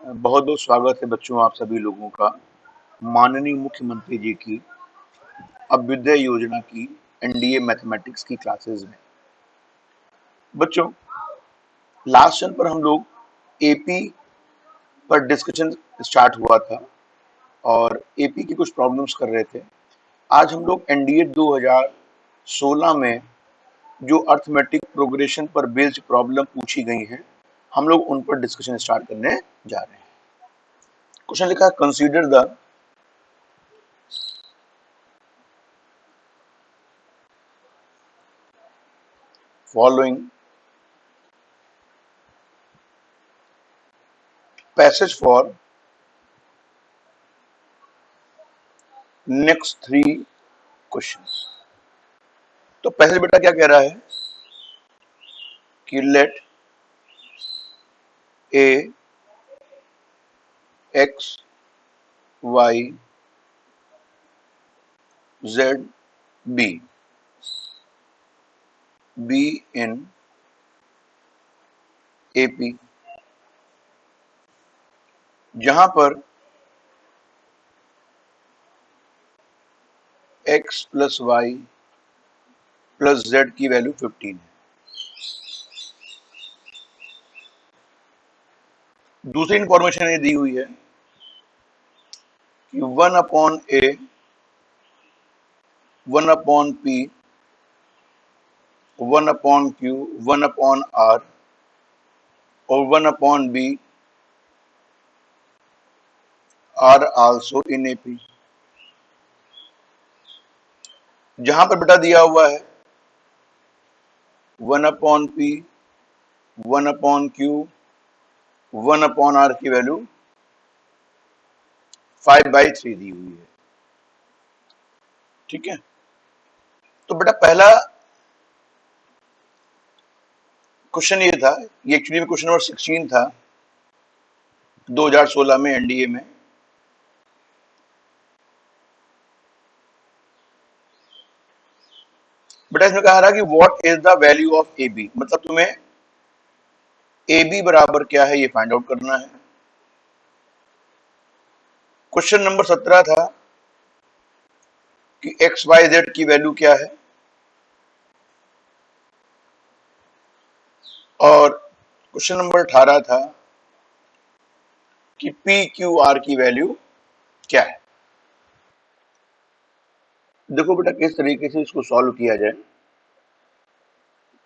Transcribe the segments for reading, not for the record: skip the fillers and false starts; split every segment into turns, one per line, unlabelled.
बहुत बहुत स्वागत है बच्चों आप सभी लोगों का माननीय मुख्यमंत्री जी की अभ्युदय योजना की एनडीए मैथमेटिक्स की क्लासेस में। बच्चों, लास्ट टर्म पर हम लोग एपी पर डिस्कशन स्टार्ट हुआ था और एपी की कुछ प्रॉब्लम्स कर रहे थे। आज हम लोग एनडीए 2016 में जो अर्थमेटिक प्रोग्रेशन पर बेस्ड प्रॉब्लम पूछी गई हैं, हम लोग उन पर डिस्कशन स्टार्ट करने जा रहे हैं। क्वेश्चन लिखा है, consider the following passage for next 3 questions. तो पहले बेटा क्या कह रहा है कि let a x Y Z B B in AP, जहां पर x plus y plus z की वैल्यू 15 है। दूसरी इंफॉर्मेशन ये दी हुई है कि 1 upon a 1 upon p 1 upon q 1 upon r और 1 upon b are also in AP, जहां पर बेटा दिया हुआ है 1 upon p 1 upon q 1 upon are की वैल्यू 5/3 दी हुई है। ठीक है, तो बेटा पहला क्वेश्चन ये था, ये एक्चुअली में क्वेश्चन नंबर 16 था 2016 में एनडीए में। बेटा इसमें कहा रहा कि what is the value of a b, मतलब तुम्हें ए बी बराबर क्या है ये फाइंड आउट करना है। क्वेश्चन नंबर 17 था कि एक्स वाई जेड की वैल्यू क्या है, और क्वेश्चन नंबर 18 था कि पी क्यू आर की वैल्यू क्या है। देखो बेटा किस तरीके से इसको सॉल्व किया जाए,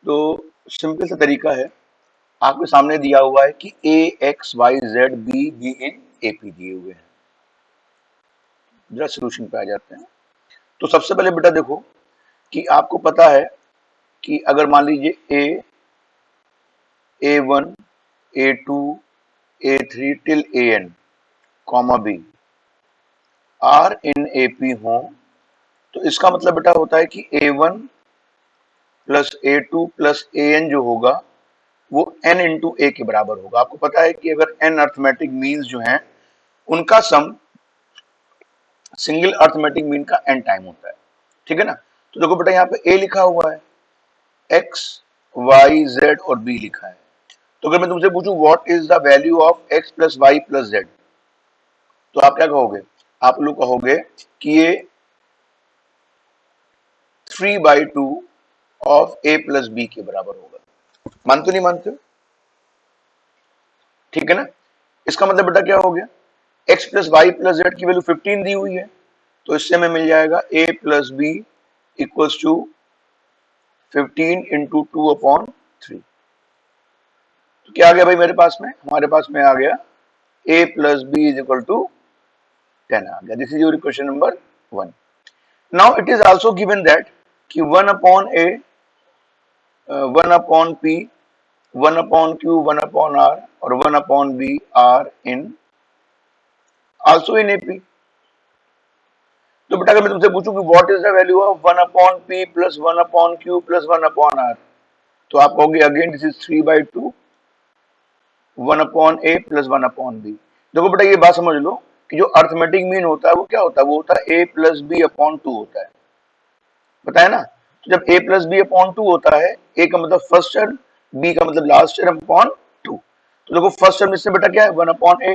तो सिंपल सा तरीका है, आपके सामने दिया हुआ है कि A x Y Z B B in AP दिए हुए हैं। जरा सोल्यूशन पे आ जाते हैं। तो सबसे पहले बेटा देखो कि आपको पता है कि अगर मान लीजिए A1 A2 A3 till AN comma b are in AP हो, तो इसका मतलब बेटा होता है कि A1 plus A2 plus AN जो होगा वो n इंटू ए के बराबर होगा। आपको पता है कि अगर n अर्थमेटिक मीन्स जो हैं उनका सम सिंगल अर्थमेटिक मीन का n टाइम होता है। ठीक है ना, तो देखो बेटा यहाँ पे a लिखा हुआ है, x y z और b लिखा है। तो अगर मैं तुमसे पूछूं what is the value of x plus y plus z, तो आप क्या कहोगे? आप लोग कहोगे कि ये 3/2 ऑफ a प्लस बी के बराबर होगा। मानते नहीं मानते हो? ठीक है ना, इसका मतलब बेटा क्या हो गया, x plus y plus z की वैल्यू 15 दी हुई है, तो इससे हमें मिल जाएगा a plus b equals to 15 into 2/3। तो क्या आ गया भाई मेरे पास में? हमारे पास में आ गया a plus b is equal to 10 आ गया। This is your equation number 1। Now it is also given that कि 1 upon a 1 upon p 1 upon q 1 upon r और 1 upon b are in also in AP. तो बेटा अगर मैं तुमसे पूछूं कि what is the value of 1 upon p plus 1 upon q plus 1 upon r, तो आप कहोगे again this is 3/2 1 upon a plus 1 upon b। देखो बेटा ये बात समझ लो कि जो अर्थमेटिक मीन होता है वो क्या होता है, वो होता है a प्लस बी अपॉन 2 होता है, पता है ना। तो जब a प्लस बी अपॉन 2 होता है, a का मतलब फर्स्ट टर्म, b का मतलब लास्ट टर्म अपॉन 2, तो देखो फर्स्ट टर्म इससे बेटा क्या है 1/a,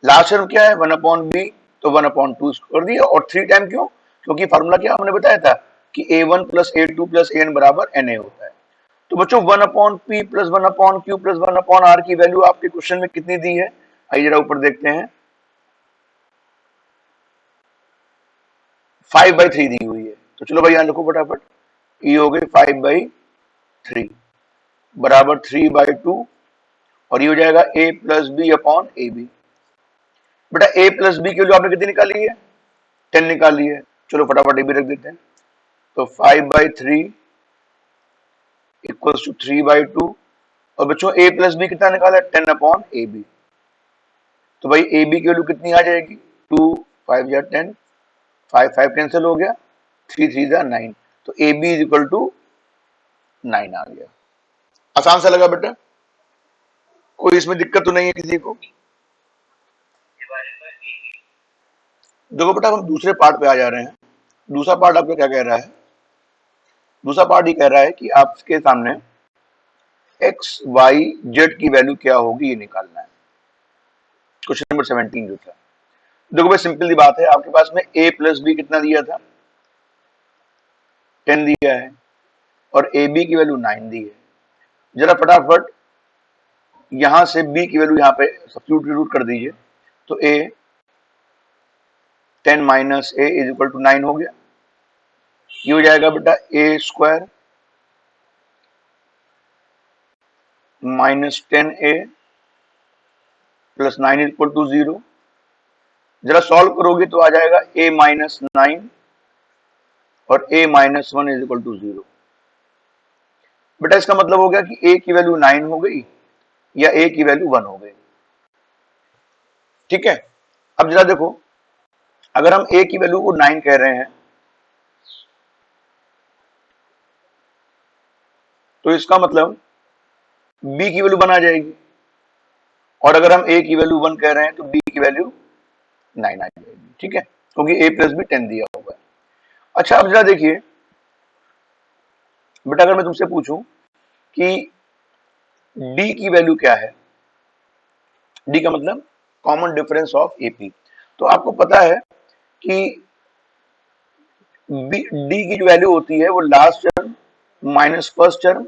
लास्ट टर्म क्या है 1/b, तो 1/2 कर दिया। और 3 टाइम क्यों? क्योंकि फार्मूला क्या हमने बताया था कि a1 plus a2 plus an बराबर na होता है। तो बच्चों 1/p plus 1/q plus 1/r की वैल्यू आपके क्वेश्चन में कितनी दी है? आइए जरा ऊपर देखते हैं। 5/3 दी हुई है। तो चलो भाई यहां लिखो फटाफट, ये हो गई 5/3 बराबर 3/2, और ये हो जाएगा a plus b upon a b. बेटा a प्लस बी की वैल्यू आपने कितनी निकाली है? 10 निकाली है। चलो फटाफट ये भी रख देते हैं। तो 5/3 इक्वल्स टू 3/2, और बच्चों a प्लस बी कितना निकाला है? 10 अपॉन ए बी। तो भाई ए बी की वैल्यू कितनी आ जाएगी? 2 5 या 10, 5 5 कैंसिल हो गया, 3 3 जा 9, तो a b is equal to 9 आ गया। आसान सा लगा बेटा? कोई इसमें दिक्कत तो नहीं है किसी को? देखो बेटा हम दूसरे पार्ट पे आ जा रहे हैं। दूसरा पार्ट आपको क्या कह रहा है? दूसरा पार्ट ये कह रहा है कि आपके सामने एक्स वाई जेड की वैल्यू क्या होगी ये निकालना है। क्वेश्चन नंबर 17 जो था। देखो भाई सिंपल सी बात है, आपके पास में a प्लस बी कितना दिया था? 10 दिया है, और ए बी की वैल्यू 9 दी है। जरा फटाफट यहां से b की वैल्यू यहां पे सब्स्टिट्यूट कर दीजिए। तो a 10 minus a is equal to 9 हो गया। ये हो जाएगा बेटा a square minus 10a plus 9 is equal to 0। जरा सॉल्व करोगे तो आ जाएगा a माइनस 9 और a minus 1 is equal to 0। बेटा इसका मतलब हो गया कि a की वैल्यू 9 हो गई या a की वैल्यू 1 हो गई। ठीक है, अब जरा देखो, अगर हम a की वैल्यू को 9 कह रहे हैं तो इसका मतलब b की वैल्यू 1 आ जाएगी, और अगर हम a की वैल्यू 1 कह रहे हैं तो b की वैल्यू 9 आ जाएगी। ठीक है, क्योंकि a प्लस b 10 दिया हुआ है। अच्छा अब जरा देखिए बेटा, अगर मैं तुमसे पूछूं कि d की वैल्यू क्या है? d का मतलब कॉमन डिफरेंस ऑफ AP। तो आपको पता है कि d की जो वैल्यू होती है वो last term minus first term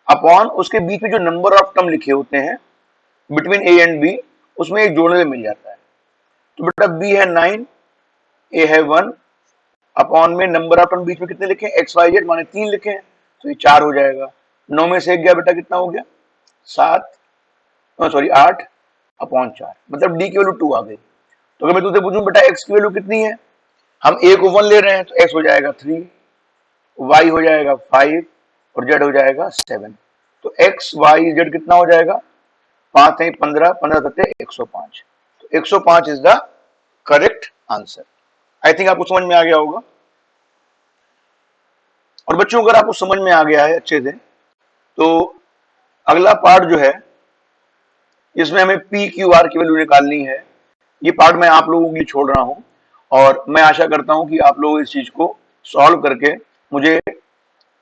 upon उसके बीच में जो नंबर ऑफ टर्म लिखे होते हैं बिटवीन a एंड b, उसमें एक जोड़ने में मिल जाता है। तो बेटा b है 9, a है 1, अपॉन में नंबर ऑफ टर्म बीच में कितने लिखे? एक्स वाई जेड माने 3 लिखे हैं, तो ये 4 हो जाएगा। 9 में से 1 गया बेटा, कितना हो गया? 7, सॉरी 8 अपॉन 4, मतलब d की वैल्यू 2 आ गई। तो अगर मैं तुझसे पूछूं बेटा x की वैल्यू कितनी है, हम a को 1 ले रहे हैं, तो x हो जाएगा 3, y हो जाएगा 5 और z हो जाएगा 7। तो x y z कितना हो जाएगा? 5 नहीं 15, 15 सत्ते 105। तो 105 is the correct answer. I think आपको समझ में आ गया होगा। और बच्चों अगर आपको समझ में आ गया है अच्छे से, तो अगला पार्ट जो है इसमें हमें पी क्यू आर की वैल्यू निकालनी है। ये पार्ट मैं आप लोगों के लिए छोड़ रहा हूं, और मैं आशा करता हूं कि आप लोग इस चीज को सॉल्व करके मुझे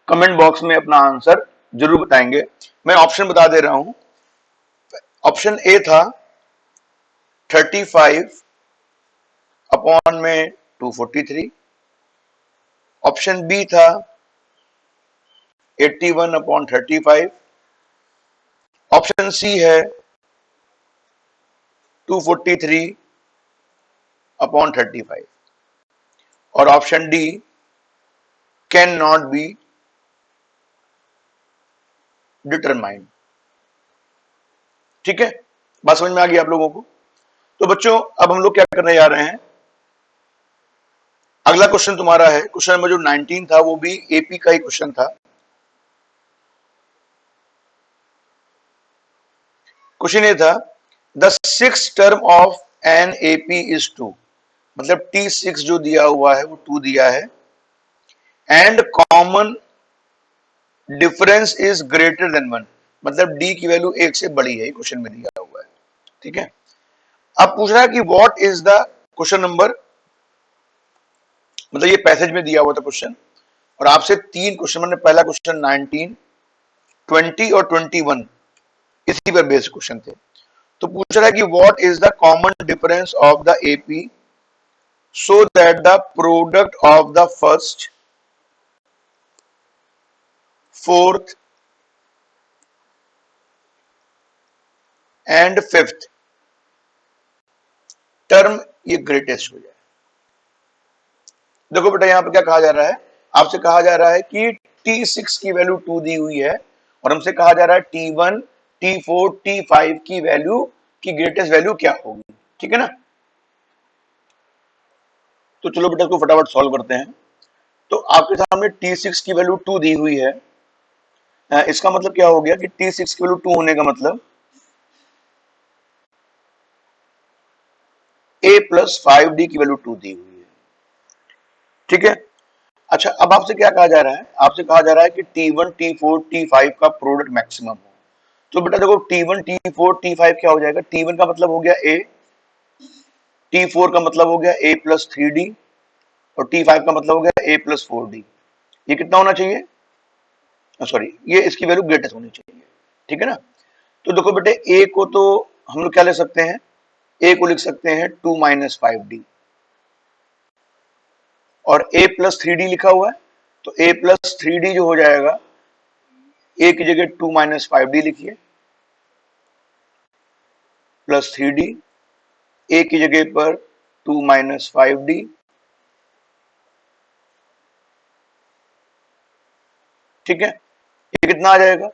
कमेंट बॉक्स में अपना आंसर जरूर बताएंगे। मैं ऑप्शन बता दे रहा हूं। ऑप्शन ए था 35 अपॉन में 243, ऑप्शन बी था 81 अपॉन 35, ऑप्शन सी है 243 अपॉन 35, और option D can not be determined. ठीक है, बात समझ में आ गई आप लोगों को? तो बच्चों अब हम लोग क्या करने जा रहे हैं, अगला क्वेश्चन तुम्हारा है क्वेश्चन नंबर जो 19 था, वो भी एपी का ही क्वेश्चन था। क्वेश्चन ये था the six term of an AP is 2, मतलब T6 जो दिया हुआ है वो 2 दिया है, and common difference is greater than 1, मतलब D की वैल्यू 1 से बड़ी है, क्वेश्चन में दिया हुआ है। ठीक है, अब पूछ रहा है कि what is the question number, मतलब ये पैसेज में दिया हुआ था क्वेश्चन, और आपसे 3 क्वेश्चन, मैंने पहला क्वेश्चन 19, 20 और 21 इसी पर बेस्ड क्वेश्चन थे। तो पूछ रहा है कि what is the common difference of the AP so that the product of the first, fourth and fifth term ये ग्रेटेस्ट हो जाए। देखो बेटा यहां पर क्या कहा जा रहा है, आपसे कहा जा रहा है कि T6 की वैल्यू 2 दी हुई है और हमसे कहा जा रहा है T1, T4, T5 की वैल्यू की ग्रेटेस्ट वैल्यू क्या होगी, ठीक है ना। तो चलो बेटा इसको फटाफट सॉल्व करते हैं। तो आपके सामने T6 की वैल्यू 2 दी हुई है। इसका मतलब क्या हो गया कि T6 की वैल्यू 2 होने का मतलब A प्लस 5D की वैल्यू 2 दी हुई है, ठीक है। अच्छा अब आपसे क्या कहा जा रहा है, आपसे कहा जा रहा है कि T1, T4, T5 का प्रोडक्ट मैक्सिमम हो। तो बेटा देखो T1, T4, T5 क्या हो जाएगा, T1 का मतलब हो गया A, T4 का मतलब हो गया A प्लस 3D और T5 का मतलब हो गया A प्लस 4D। ये कितना होना चाहिए, सॉरी ये इसकी वैल्यू ग्रेटेस्ट होनी चाहिए, ठीक है ना। तो देखो बेटे A को तो हम लोग क्या ले सकते हैं, A को लिख सकते हैं 2 माइनस 5D और A प्लस 3D लिखा हुआ है, तो A प्लस 3D जो हो जाएगा, A की जगह 2 माइनस 5D लिखिए प्लस 3D, A की जगह पर 2 माइनस 5D, ठीक है। ये कितना आ जाएगा,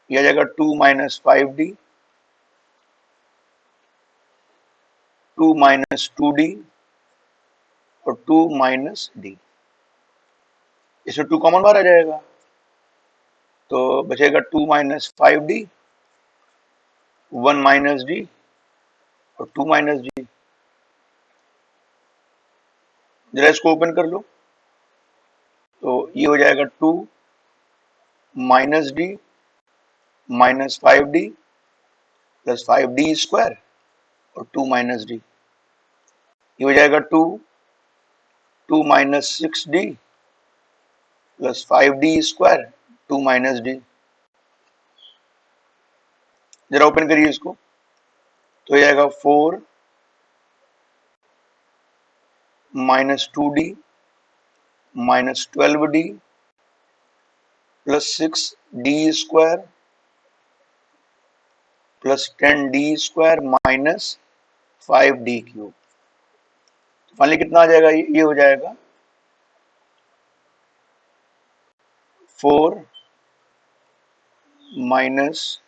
ये आ जाएगा 2 माइनस 5D, 2 माइनस 2D और 2 माइनस D। इसमें 2 कॉमन बाहर आ जाएगा तो बचेगा 2 माइनस 5D, 1 माइनस D और 2 माइनस D। जरा इसको ओपन कर लो तो ये हो जाएगा 2 minus D minus 5D plus 5D square और 2 माइनस D। ये हो जाएगा 2 minus 6D plus 5D square 2 minus D। जरा ओपन करिए इसको तो हो जाएगा 4 minus 2D minus 12D plus 6D square plus 10D square minus 5D cube. Finally कितना आ जाएगा, ये हो जाएगा 4 minus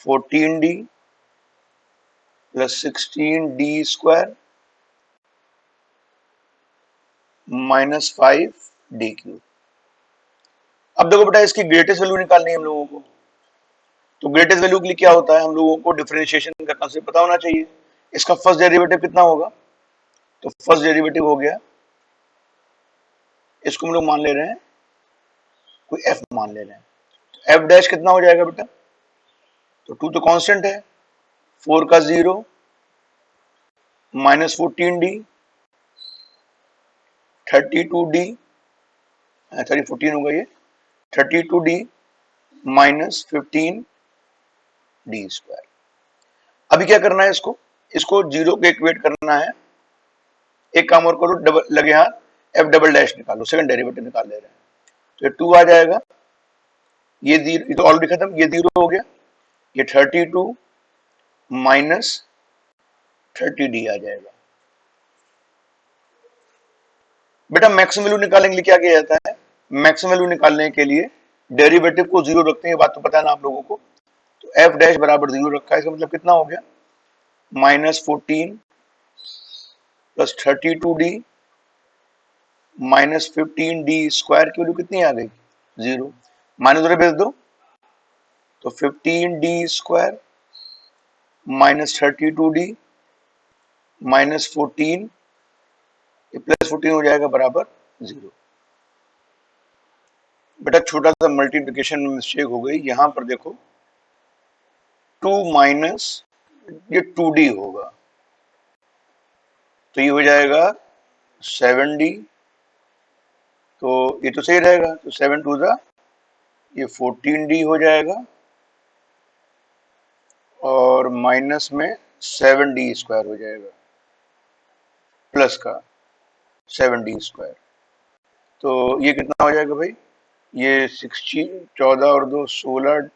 14D plus 16D square minus 5D cube. अब देखो बेटा इसकी ग्रेटेस्ट वैल्यू निकालनी है हम लोगों को। तो ग्रेटेस्ट वैल्यू के लिए क्या होता है, हम लोगों को डिफरेंशिएशन का कांसेप्ट पता होना चाहिए। इसका फर्स्ट डेरिवेटिव कितना होगा, तो फर्स्ट डेरिवेटिव हो गया, इसको हम लोग मान ले रहे हैं कोई f मान ले रहे हैं, तो f डैश कितना हो जाएगा बेटा, तो 2 तो कांस्टेंट है, 4 का 0 माइनस 14D 32D, सॉरी 14 होगा ये, 32D माइनस 15D स्क्वायर। अभी क्या करना है, इसको इसको जीरो को इक्वेट करना है। एक काम और करो, डबल लगे हाथ f डबल डैश निकालो, सेकंड डेरिवेटिव निकाल ले रहे हैं, तो ये 2 आ जाएगा, ये तो ऑलरेडी खत्म, ये 0 हो गया, ये 32 माइनस 30D आ जाएगा। बेटा मैक्सिमम वैल्यू निकालने के लिए क्या किया जाता है, मैक्सिमम वैल्यू निकालने के लिए डेरिवेटिव को 0 रखते हैं, ये बात तो पता है ना आप लोगों को। तो f डैश बराबर 0 रखा है, इसका मतलब कितना हो गया, minus 14 plus 32D minus 15D square की वैल्यू कितनी आ गई, 0, माइनस उधर भेज दो, तो 15D square minus 32D minus 14, ये प्लस 14 हो जाएगा बराबर 0। बेटा छोटा सा मल्टीप्लिकेशन में मिस्टेक हो गई, यहां पर देखो 2 माइनस ये 2D होगा, तो ये हो जाएगा 7D, तो ये तो सही रहेगा, तो 7 टू ज़ा ये 14d हो जाएगा और माइनस में 7d² हो जाएगा, प्लस का 7d²। तो ये कितना हो जाएगा भाई, ये 16, 14 और 2 16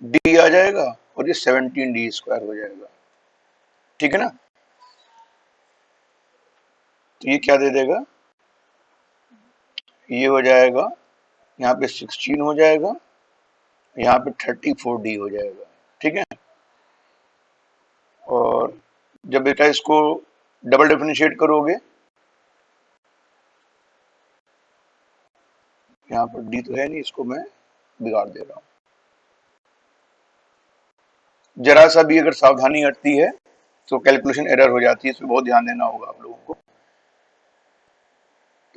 d आ जाएगा और ये 17d² हो जाएगा, ठीक है ना। तो ये क्या दे देगा, ये हो जाएगा यहाँ पे 16 हो जाएगा, यहाँ पे 34d हो जाएगा, ठीक है। और जब बेटा इसको डबल डिफरेंशिएट करोगे, यहाँ पर d तो है नहीं, इसको मैं बिगाड़ दे रहा हूँ। जरा सा भी अगर सावधानी हटती है तो कैलकुलेशन एरर हो जाती है, इसमें बहुत ध्यान देना होगा आप लोगों को।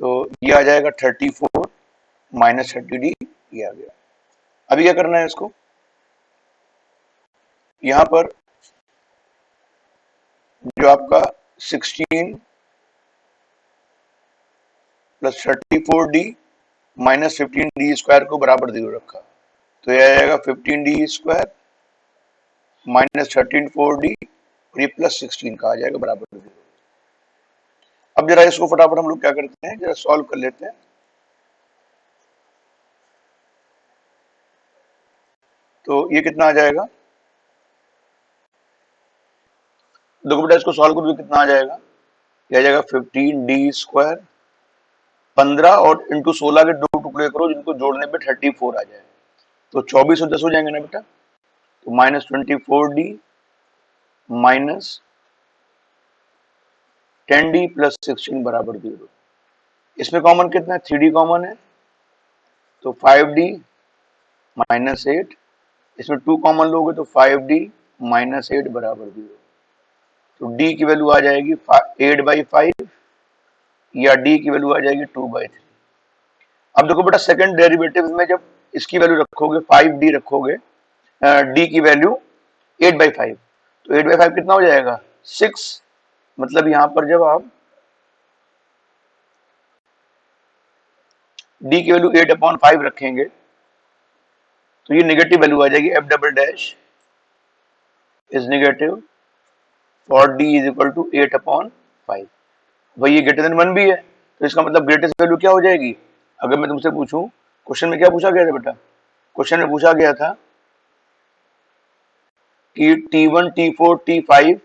तो ये आ जाएगा 34 माइनस 30d, ये आ गया। अभी क्या करना है इसको, यहाँ पर जो आपका 16 प्लस 34d माइनस 15d² को बराबर 0 रखा, तो ये आ जाएगा 15d² माइनस 34d और ये प्लस 16 का आ जाएगा बराबर 0। अब जरा इसको फटाफट हम लोग क्या करते हैं, जरा सॉल्व कर लेते हैं। तो ये कितना आ जाएगा, देखो बेटा इसको सॉल्व करो तो कितना आ जाएगा, ये आ जाएगा 15d², 15 और इंटू 16 के 2 टुकड़े करो जिनको जोड़ने पे 34 आ जाए, तो 24 और 10 हो जाएंगे ना बेटा। तो minus 24d minus 10d plus 16 बराबर 0। इसमें कॉमन कितना है, 3d कॉमन है, तो 5d माइनस 8, इसमें 2 कॉमन लोगे तो 5d माइनस 8 बराबर 0। तो d की वैल्यू आ जाएगी 8/5 या d की वैल्यू आ जाएगी 2/3। अब देखो बेटा सेकंड डेरिवेटिव में जब इसकी वैल्यू रखोगे 5d रखोगे, d की वैल्यू 8/5, तो 8/5 कितना हो जाएगा 6। मतलब यहां पर जब आप d की वैल्यू 8/5 रखेंगे तो ये नेगेटिव वैल्यू आ जाएगी, f double dash is negative for d is equal to 8/5। भाई ये ग्रेटर देन 1 भी है, तो इसका मतलब ग्रेटेस्ट वैल्यू क्या हो जाएगी। अगर मैं तुमसे पूछूं, क्वेश्चन में क्या पूछा गया था बेटा, क्वेश्चन में पूछा गया था कि T1, T4, T5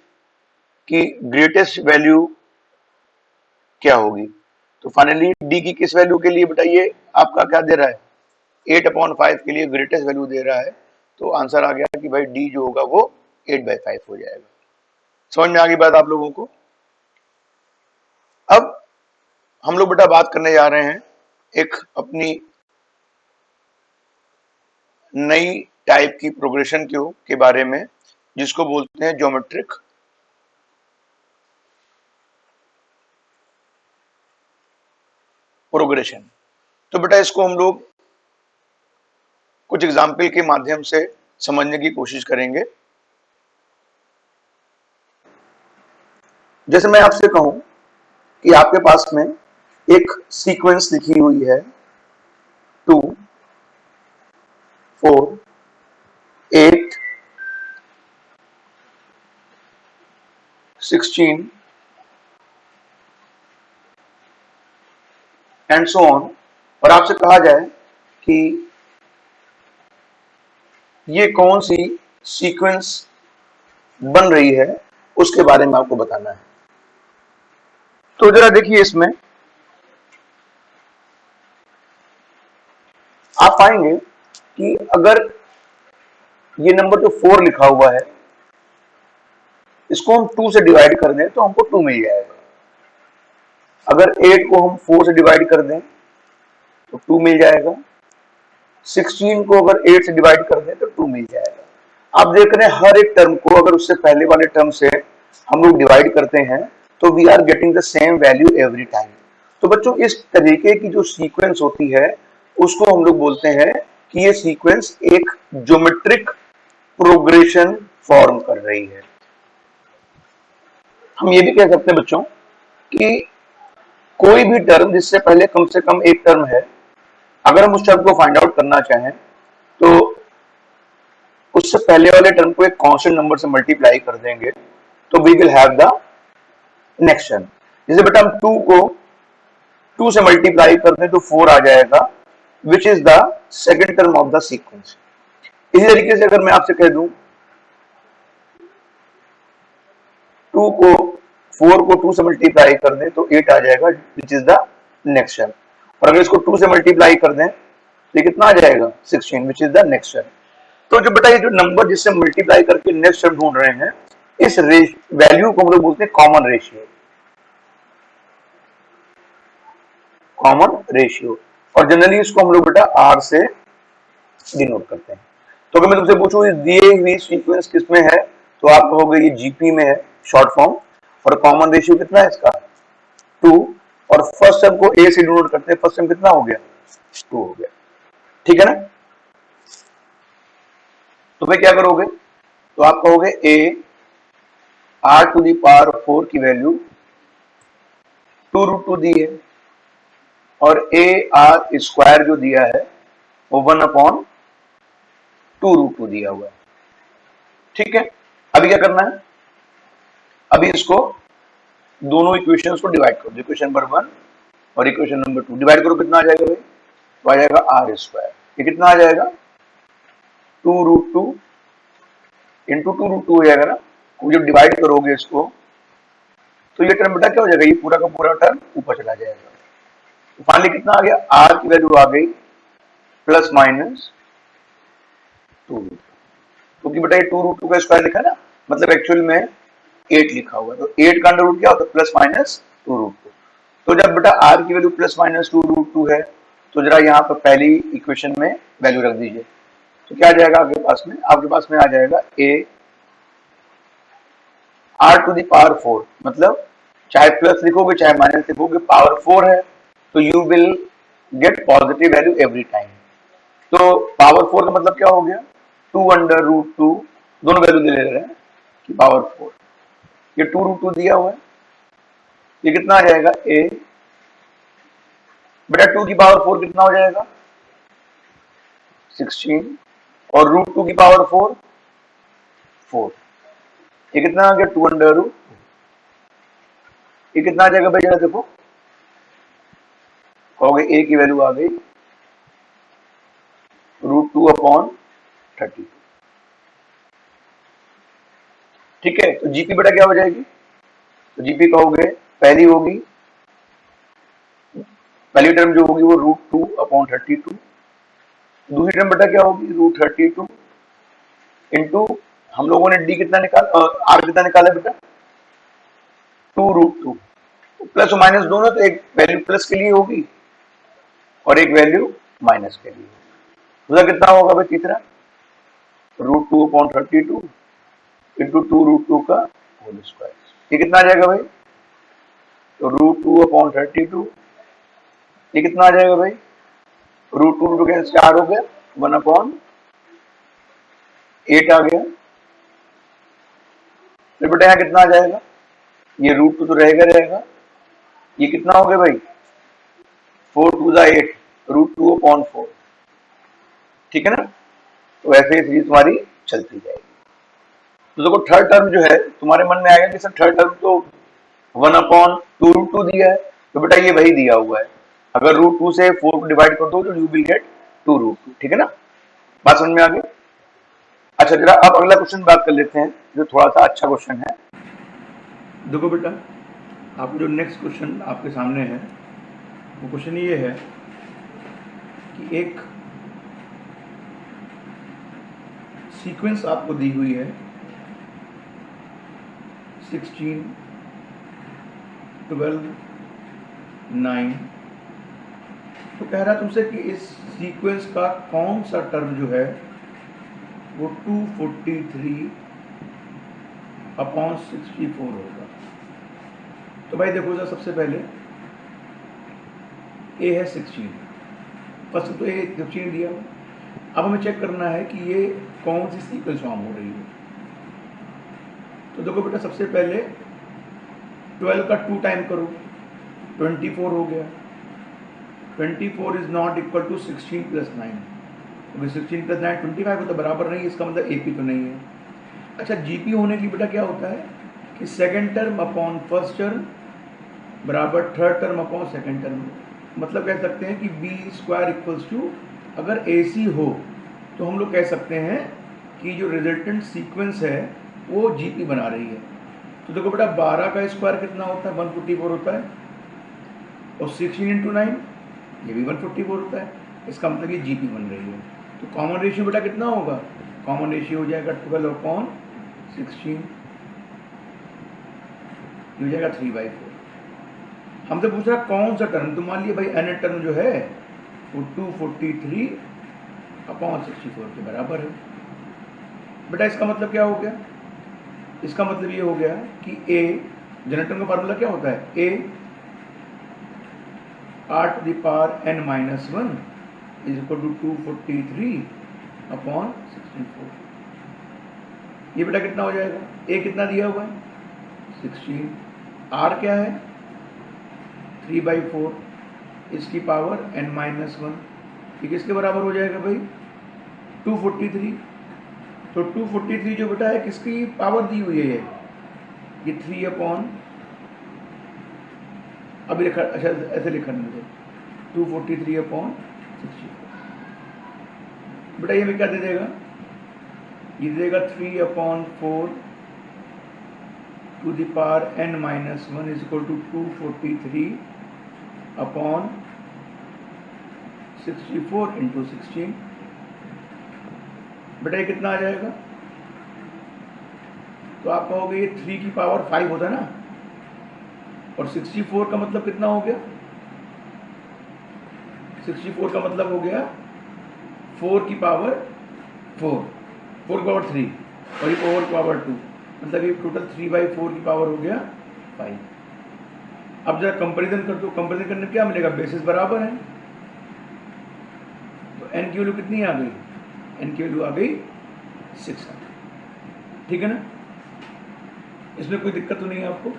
की ग्रेटेस्ट वैल्यू क्या होगी। तो फाइनली डी की किस वैल्यू के लिए बेटा, ये आपका क्या दे रहा है, 8/5 के लिए ग्रेटेस्ट वैल्यू दे रहा है। तो आंसर आ गया कि भाई डी जो होगा वो 8/5 हो जाएगा। समझ में आ गई बात आप लोगों को। अब हम लोग बेटा बात करने जा रहे हैं एक अपनी नई टाइप की प्रोग्रेशन के बारे में, जिसको बोलते हैं ज्योमेट्रिक प्रोग्रेशन। तो बेटा इसको हम लोग कुछ एग्जाम्पल के माध्यम से समझने की कोशिश करेंगे। जैसे मैं आपसे कहूं कि आपके पास में एक सीक्वेंस लिखी हुई है 2, 4, 8, 16 एंड सो ऑन, और आपसे कहा जाए कि ये कौन सी सीक्वेंस बन रही है उसके बारे में आपको बताना है। तो जरा देखिए, इसमें आप पाएंगे कि अगर ये नंबर जो 4 लिखा हुआ है इसको हम 2 से डिवाइड कर दें तो हमको 2 मिल जाएगा। अगर 8 को हम 4 से डिवाइड कर दें तो 2 मिल जाएगा। 16 को अगर 8 से डिवाइड कर दें तो 2 मिल जाएगा। आप देख रहे हैं हर एक टर्म को अगर उससे पहले वाले टर्म से हम लोग डिवाइड करते हैं तो we are getting the same value every time. तो बच्चों इस तरीके की जो सीक्वेंस होती है उसको हम लोग बोलते हैं कि ये सीक्वेंस एक ज्योमेट्रिक प्रोग्रेशन फॉर्म कर रही है। हम ये भी कह सकते हैं बच्चों कि कोई भी टर्म जिससे पहले कम से कम एक टर्म है, अगर हम उस टर्म को फाइंड आउट करना चाहें तो उससे पहले वाले टर्म को एक कांस्टेंट नंबर से मल्टीप्लाई कर देंगे तो we will have the next term. जैसे बेटा हम 2 को 2 से मल्टीप्लाई कर दें तो 4 आ जाएगा, which is the second term of the sequence. इसी तरीके से अगर मैं आपसे कह दूं 2 को 4 को 2 से मल्टीप्लाई कर दें तो 8 आ जाएगा, which is the next term. और अगर इसको 2 से मल्टीप्लाई कर दें तो ये कितना आ जाएगा 16, which is the next term. तो जो बेटा ये जो नंबर जिससे मल्टीप्लाई करके नेक्स्ट टर्म ढूंढ रहे हैं, इस वैल्यू को हम लोग बोलते हैं कॉमन रेशियो, कॉमन रेशियो। और जनरली इसको हम लोग बेटा आर से डिनोट करते हैं। तो अगर मैं तुमसे पूछूं इस दिए हुई सीक्वेंस किसमें है तो आप कहोगे ये जीपी में है, शॉर्ट फॉर्म। और कॉमन रेशियो कितना है इसका 2, और फर्स्ट टर्म को ए से डिनोट करते हैं, फर्स्ट टर्म कितना हो गया 2 हो गया, ठीक है ना। तो भाई क्या करोगे, तो आप कहोगे A R to the power 4 की वैल्यू 2√2 दी है, और ए आर स्क्वायर जो दिया है वो 1/2√2 दिया हुआ है, ठीक है। अभी क्या करना है, अभी इसको दोनों इक्वेशंस को डिवाइड करो, इक्वेशन नंबर 1 और इक्वेशन नंबर 2 डिवाइड करो, कितना आ जाएगा भाई, तो आ जाएगा आर स्क्वायर। ये कितना आ जाएगा 2√2 इंटू 2√2 हो जाएगा ना। जब डिवाइड करोगे इसको तो ये टर्म बेटा क्या हो जाएगा, ये पूरा का पूरा टर्म ऊपर चला जाएगा। तो फाइनली कितना आ गया, आर की वैल्यू आ गई प्लस माइनस 2√2, क्योंकि बेटा ये 2√2 का स्क्वायर लिखा है ना, मतलब एक्चुअल में 8 लिखा हुआ है, तो 8 का अंडर रूट क्या होता है प्लस माइनस 2√2। तो जब बेटा आर की वैल्यू प्लस माइनस 2√2 है तो जरा यहाँ पर पहली इक्वेशन में वैल्यू रख दीजिए, तो क्या आ जाएगा आपके पास में आ जाएगा a are to the power 4, मतलब चाहे प्लस लिखोगे चाहे माइनस लिखोगे पावर 4 है तो you will get positive value every time. तो पावर 4 का मतलब क्या हो गया 2√2, दोनों वैल्यू दे रहे हैं कि पावर 4, ये 2√2 दिया हुआ है, ये कितना आ जाएगा ए बेटा 2 की पावर 4 कितना हो जाएगा 16, और √2 की पावर 4 4, ये कितना आ गया 2√2, ये कितना आ जाएगा भाई जरा देखो, कहोगे ए की वैल्यू आ गई √2/32, ठीक है। तो जीपी बेटा क्या हो जाएगी, तो जीपी कहोगे पहली होगी, पहली टर्म जो होगी वो √2/32, दूसरी टर्म बेटा क्या होगी √32 इंटू हम लोगों ने डी कितना निकाला, आर कितना निकाला बेटा 2√2, प्लस और माइनस दोनों, तो एक वैल्यू प्लस के लिए होगी और एक वैल्यू माइनस के लिए, दूसरा कितना होगा भाई तीसरा √2/32 इंटू 2√2 का होल स्क्वायर, ये कितना आ जाएगा भाई, तो √2/32, ये कितना आ जाएगा भाई √2 के 4 हो गया 1/8 आ गया, फिर बेटा यहाँ कितना आ जाएगा, ये √2 तो रहेगा, ये कितना हो गया भाई 4×2 = 8 √2/4, ठीक है ना। तो ऐसे ही सीरीज तुम्हारी चलती जाएगी। तो देखो थर्ड टर्म जो है तुम्हारे मन में आएगा कि सर थर्ड टर्म तो 1/2√2 दिया है, तो बेटा ये वही दिया हुआ है, अगर √2 से 4 को डिवाइड कर दो तो यू विल गेट 2√2, ठीक है ना, बात समझ में आ गई। अच्छा जरा अब अगला क्वेश्चन बात कर लेते हैं जो थोड़ा सा अच्छा क्वेश्चन है। देखो बेटा आपको जो नेक्स्ट क्वेश्चन आपके सामने है वो क्वेश्चन ये है कि एक सीक्वेंस आपको दी हुई है 16, 12, 9, तो कह रहा तुमसे कि इस सीक्वेंस का कौन सा टर्म जो है वो 243/64 होगा। तो भाई देखो जरा सबसे पहले ए है 16, फर्स्ट तो ए 16 दिया, अब हमें चेक करना है कि ये कौन सी सीक्वेंस फॉर्म हो रही है। तो देखो बेटा सबसे पहले 12 का 2 टाइम करो 24 हो गया। 24 is not equal to 16 plus 9, क्योंकि 16 प्लस 9 25 हो तो बराबर नहीं, इसका मतलब AP तो नहीं है। अच्छा, GP होने की बेटा क्या होता है कि second term upon first term बराबर third term upon second term. मतलब कह सकते हैं कि B² इक्वल्स टू, अगर AC हो तो हम लोग कह सकते हैं कि जो रिजल्टेंट सीक्वेंस है वो GP बना रही है। तो देखो बेटा 12 का स्क्वायर कितना होता है, 144 होता है, और 16 इंटू 9 ये भी 144 होता है। इसका मतलब ये GP बन रही है। तो कॉमन रेशियो बेटा कितना होगा, कॉमन रेशियो हो जाएगा 12/16, हो जाएगा 3/4। हमसे पूछ रहा कौन सा टर्म, तो मान लिया भाई n टर्म जो है वो 243/64 के बराबर है। बेटा इसका मतलब क्या हो गया, इसका मतलब ये हो गया कि A, जनरल टर्म का फार्मूला क्या होता है, A r⁻n-1 is equal to 243/64। ये बेटा कितना हो जाएगा, A कितना दिया हुआ है 16, R क्या है 3/4, इसकी पावर n-1, ये किसके बराबर हो जाएगा भाई 243। तो 243 जो बेटा है किसकी पावर दी हुई है, ये 3/, अभी लिखा, अच्छा ऐसे लिखा मुझे 243/64। बेटा ये में क्या दे देगा, ये दे देगा 3/4 to the power n-1 is equal to 243/64 into 16। बेटा ये कितना आ जाएगा, तो आप कहोगे ये 3 की पावर 5 होता है ना, और 64 का मतलब कितना हो गया, 64 का मतलब हो गया 4 की पावर 4, 4 की पावर 3 और ये 4 की पावर 2, मतलब ये टोटल 3/4 की पावर हो गया 5। अब जरा कंपैरिजन कर दो, कंपैरिजन करने में क्या मिलेगा, बेसिस बराबर है, तो n की वैल्यू कितनी आ गई, n की वैल्यू आ गई 6। ठीक है ना, इसमें कोई दिक्कत तो नहीं है आपको।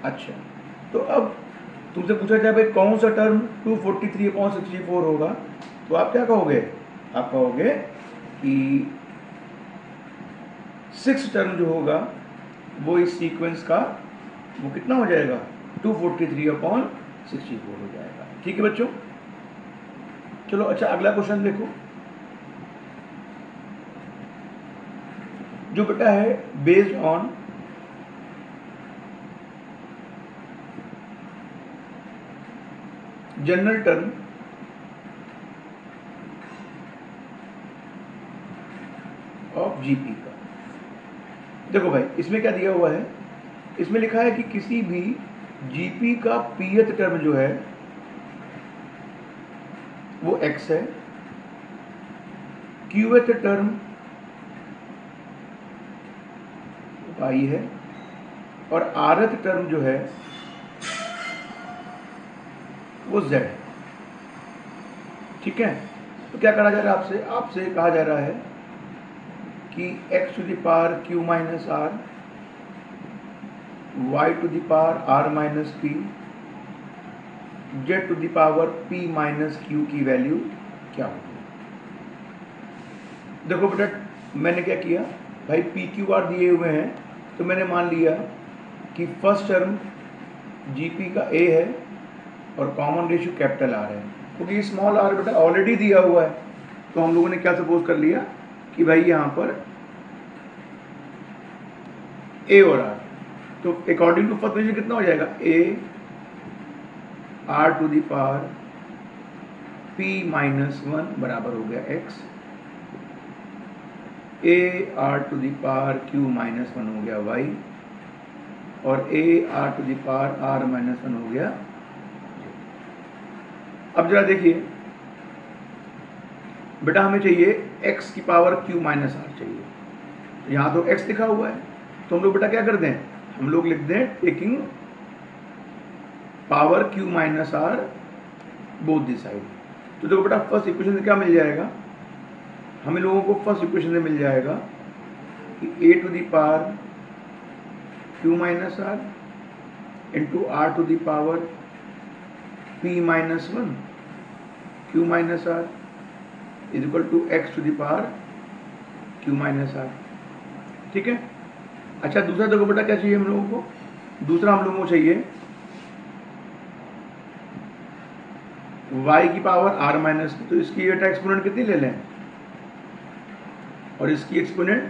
अच्छा, तो अब तुमसे पूछा जाए भाई कौन सा टर्म 243/64 होगा, तो आप क्या कहोगे, आप कहोगे कि 6 टर्म जो होगा वो इस सीक्वेंस का वो कितना हो जाएगा 243/64 हो जाएगा। ठीक है बच्चों, चलो अच्छा अगला क्वेश्चन देखो, जो बेटा है based on general term of GP का। देखो भाई इसमें क्या दिया हुआ है, इसमें लिखा है कि किसी भी GP का pth टर्म जो है वो x है, qth टर्म y है, और rth टर्म जो है वो z है। ठीक है, तो क्या कहा जा रहा है आपसे, आपसे कहा जा रहा है कि x to the power q minus r, y to the power r minus p, z to the power p minus q की वैल्यू क्या होगी। देखो बेटा मैंने क्या किया भाई, p q r दिए हुए हैं, तो मैंने मान लिया कि फर्स्ट टर्म GP का a है और कॉमन रेशियो कैपिटल R है, क्योंकि स्मॉल r बेटा ऑलरेडी दिया हुआ है, तो हम लोगों ने क्या सपोज कर लिया कि भाई यहाँ पर a और r, तो अकॉर्डिंग टू फर्स्ट रेशियो कितना हो जाएगा, a r to the power p-1 बराबर हो गया x, a r to the power q-1 हो गया y, और a r to the power r-1 हो गया। अब जरा देखिए बेटा हमें चाहिए x की पावर q-r चाहिए, यहाँ तो x लिखा हुआ है, तो हम लोग बेटा क्या कर दें, हम लोग लिख दें taking power q-r both the side. तो देखो बेटा फर्स्ट इक्वेशन से क्या मिल जाएगा, हमें लोगों को फर्स्ट इक्वेशन से मिल जाएगा कि a to the power q-r into r to the power p minus 1 q minus r is equal to x to the power q minus r। ठीक है। अच्छा दूसरा देखो बेटा क्या चाहिए हम लोगों को, दूसरा हम लोगों को चाहिए y की पावर r माइनस, तो इसकी बेटा एक्सपोनेंट कितनी ले लें और इसकी एक्सपोनेंट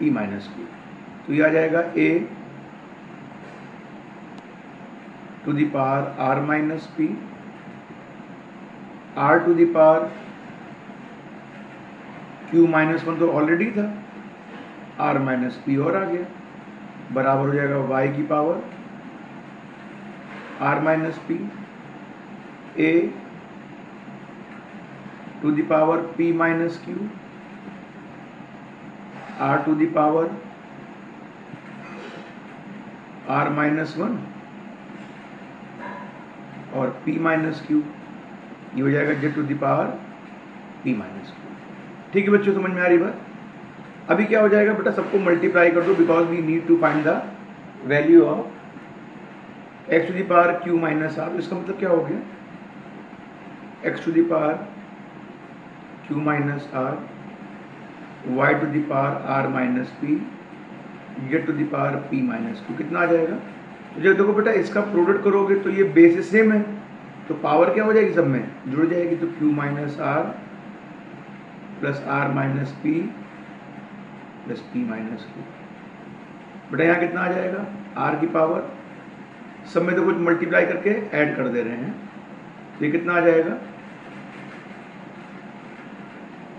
p माइनस q, तो ये आ जाएगा a to the power r minus p, r to the power q minus 1 तो ऑलरेडी था, r माइनस p और आ गया, बराबर हो जाएगा y की power r minus p a to the power p minus q, r to the power r minus 1 और p minus q, ये हो जाएगा z to the power p minus q। ठीक है बच्चों, समझ में आ रही बात। अभी क्या हो जाएगा बेटा, सबको मल्टीप्लाई कर दो, because we need to find the value of x to the power q minus r। इसका मतलब क्या हो गया, x to the power q minus r, y to the power r minus p, z to the power p minus q, कितना आ जाएगा। तो जब देखो बेटा इसका प्रोडक्ट करोगे तो ये बेसिस सेम है, तो पावर क्या हो जाएगी, सब में जुड़ जाएगी, तो q minus r plus r minus p plus p minus q। बेटा यहाँ कितना आ जाएगा, r की पावर, सब में तो कुछ मल्टीप्लाई करके ऐड कर दे रहे हैं, तो ये कितना आ जाएगा,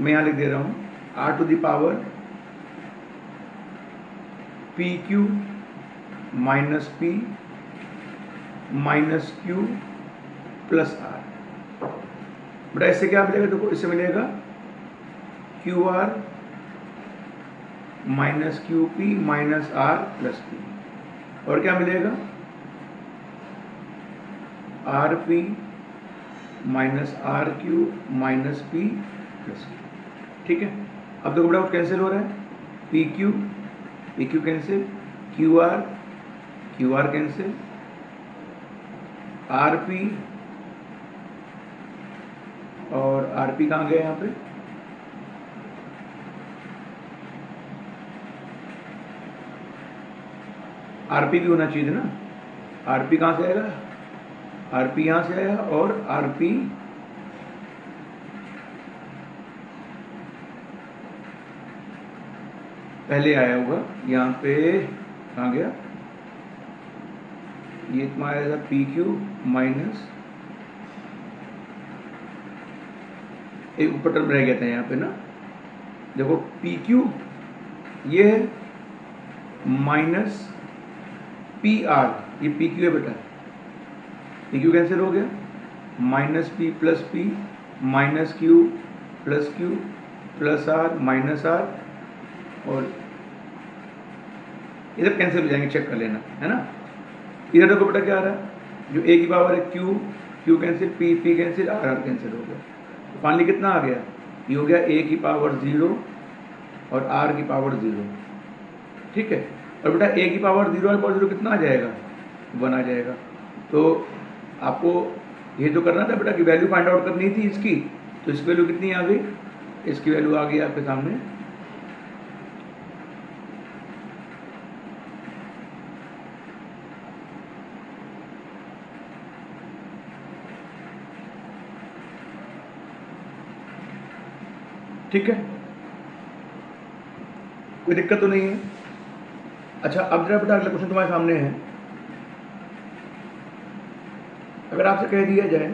मैं यहाँ लिख दे रहा हूँ r to the power p q minus p minus q plus r. बेटा इससे क्या मिलेगा, देखो इससे मिलेगा q r minus q p minus r plus p, और क्या मिलेगा r p minus r q minus p plus q. ठीक है, अब देखो बेटा कैंसिल हो रहा है, p q cancel, q r cancel, r p और आर पी कहाँ गए यहाँ पे, आर पी भी होना चाहिए था ना, आर पी कहाँ से आएगा, आर पी यहाँ से आया और आर पी पहले आया होगा, यहाँ पे कहाँ गया, ये तुम्हारा आया था पी क्यू माइनस, एक ऊपर टर्म रह गया था यहाँ पे ना, देखो पी क्यू ये है माइनस पी आर, ये पी क्यू है बेटा, पी क्यू कैंसिल हो गया, minus p minus q plus r minus r, और इधर कैंसिल हो जाएंगे, चेक कर लेना है ना। इधर देखो बेटा क्या आ रहा है, जो a की पावर है q cancel, p cancel, r cancel हो गया, तो फाइनली कितना आ गया, ये हो गया a की पावर 0 और r की पावर 0। ठीक है, और बेटा a की पावर 0 और पावर 0 कितना आ जाएगा, 1 आ जाएगा। तो आपको ये तो करना था बेटा कि वैल्यू फाइंड आउट करनी थी इसकी, तो इसकी वैल्यू कितनी आ गई, इसकी वैल्यू आ गई आपके सामने ठीक है, कोई दिक्कत तो नहीं है। अच्छा अब जरा बेटा अगला क्वेश्चन तुम्हारे सामने है, अगर आपसे कह दिया जाए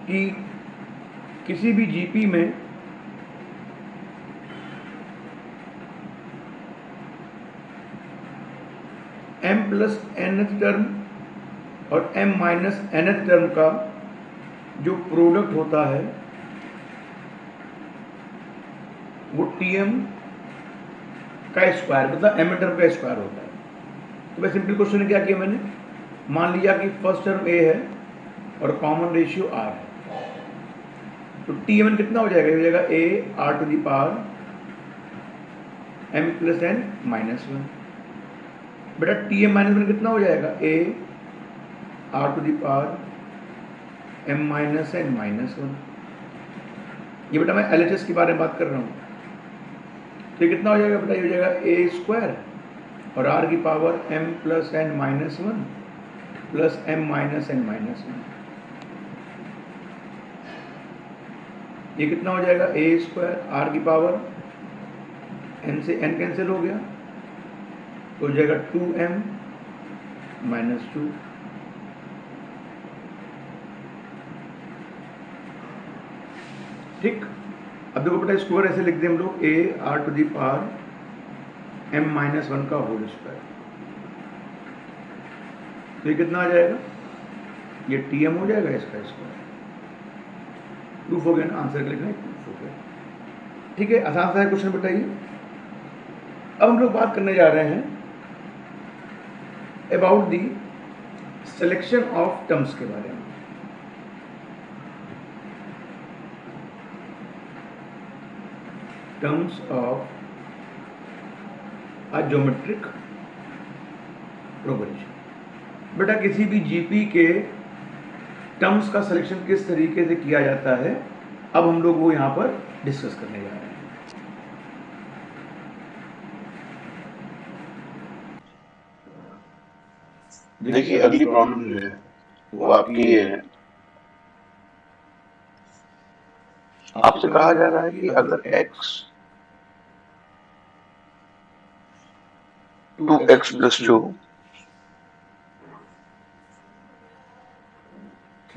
कि किसी भी जीपी में m प्लस nth टर्म और m माइनस nth टर्म का जो प्रोडक्ट होता है वो Tm का स्क्वायर, मतलब m टर्म का स्क्वायर होता है। तो मैं सिंपल क्वेश्चन क्या किया मैंने, मान लिया कि फर्स्ट टर्म a है और कॉमन रेशियो r है, तो Tm कितना हो जाएगा, हो जाएगा a r to the power m plus n minus 1। बेटा Tm माइनस 1 कितना हो जाएगा, a
r to the power m minus n minus 1। ये बेटा मैं LHS के बारे में बात कर रहा हूँ। तो कितना हो जाएगा बेटा, ये हो जाएगा a स्क्वायर और r की power m plus n minus 1 plus m minus n minus 1। ये कितना हो जाएगा, a स्क्वायर r की पावर n से n कैंसिल हो गया तो हो जाएगा 2m माइनस 2। ठीक, अब देखो बेटा स्क्वायर ऐसे लिख दें हम लोग, a r to the power m minus 1 का होल स्क्वायर। तो ये कितना आ जाएगा, ये tm हो जाएगा इसका स्क्वायर। प्रूफ हो गया ना, आंसर लिखना है, प्रूफ हो गया। ठीक है, आसान सा है क्वेश्चन बताइए। अब हम लोग बात करने जा रहे हैं about the selection of terms के बारे में। Terms of a geometric progression. बेटा किसी भी जीपी के टर्म्स का सिलेक्शन किस तरीके से किया जाता है, अब हम लोग वो यहाँ पर डिस्कस करने जा रहे हैं।
देखिए अगली प्रॉब्लम जो है वो आपकी ये है, आपसे कहा जा रहा है कि अगर x 2x plus 2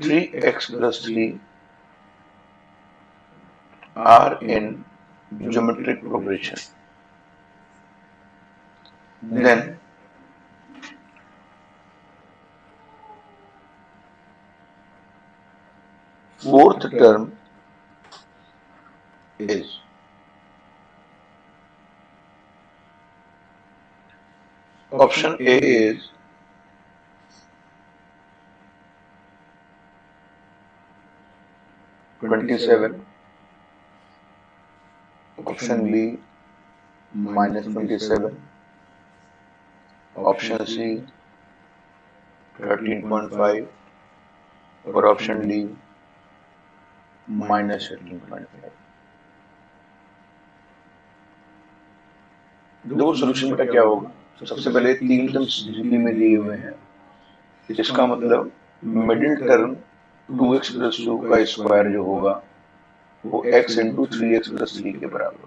3x plus 3 are in geometric progression, then fourth term is option A is 27, option B minus 27, option C 13.5 और ऑप्शन डी minus 13.5। देखो सोल्यूशन बेटा क्या होगा, सबसे पहले तीन टर्म्स जीपी में दिए हुए हैं, इसका मतलब मिडिल टर्म 2x प्लस 2 का स्क्वायर जो होगा वो x इंटू 3x प्लस 3 के बराबर।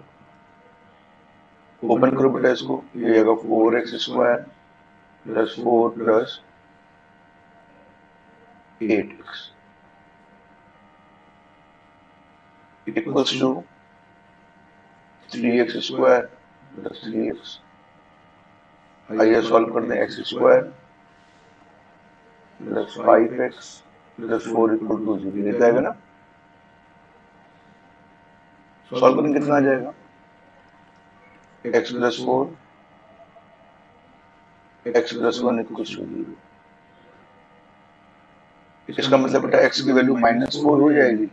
ओपन करो बेटा इसको, ये आएगा 4x square plus 4 plus 8x equals to 3x square plus 3x। आइए सॉल्व करते हैं, x square plus 5x plus 4 equal to 0 देता है ना। सॉल्व करेंगे कितना आ जाएगा, x plus 4 x plus 1 equal to 0। इसका मतलब बेटा x की वैल्यू -4 हो जाएगी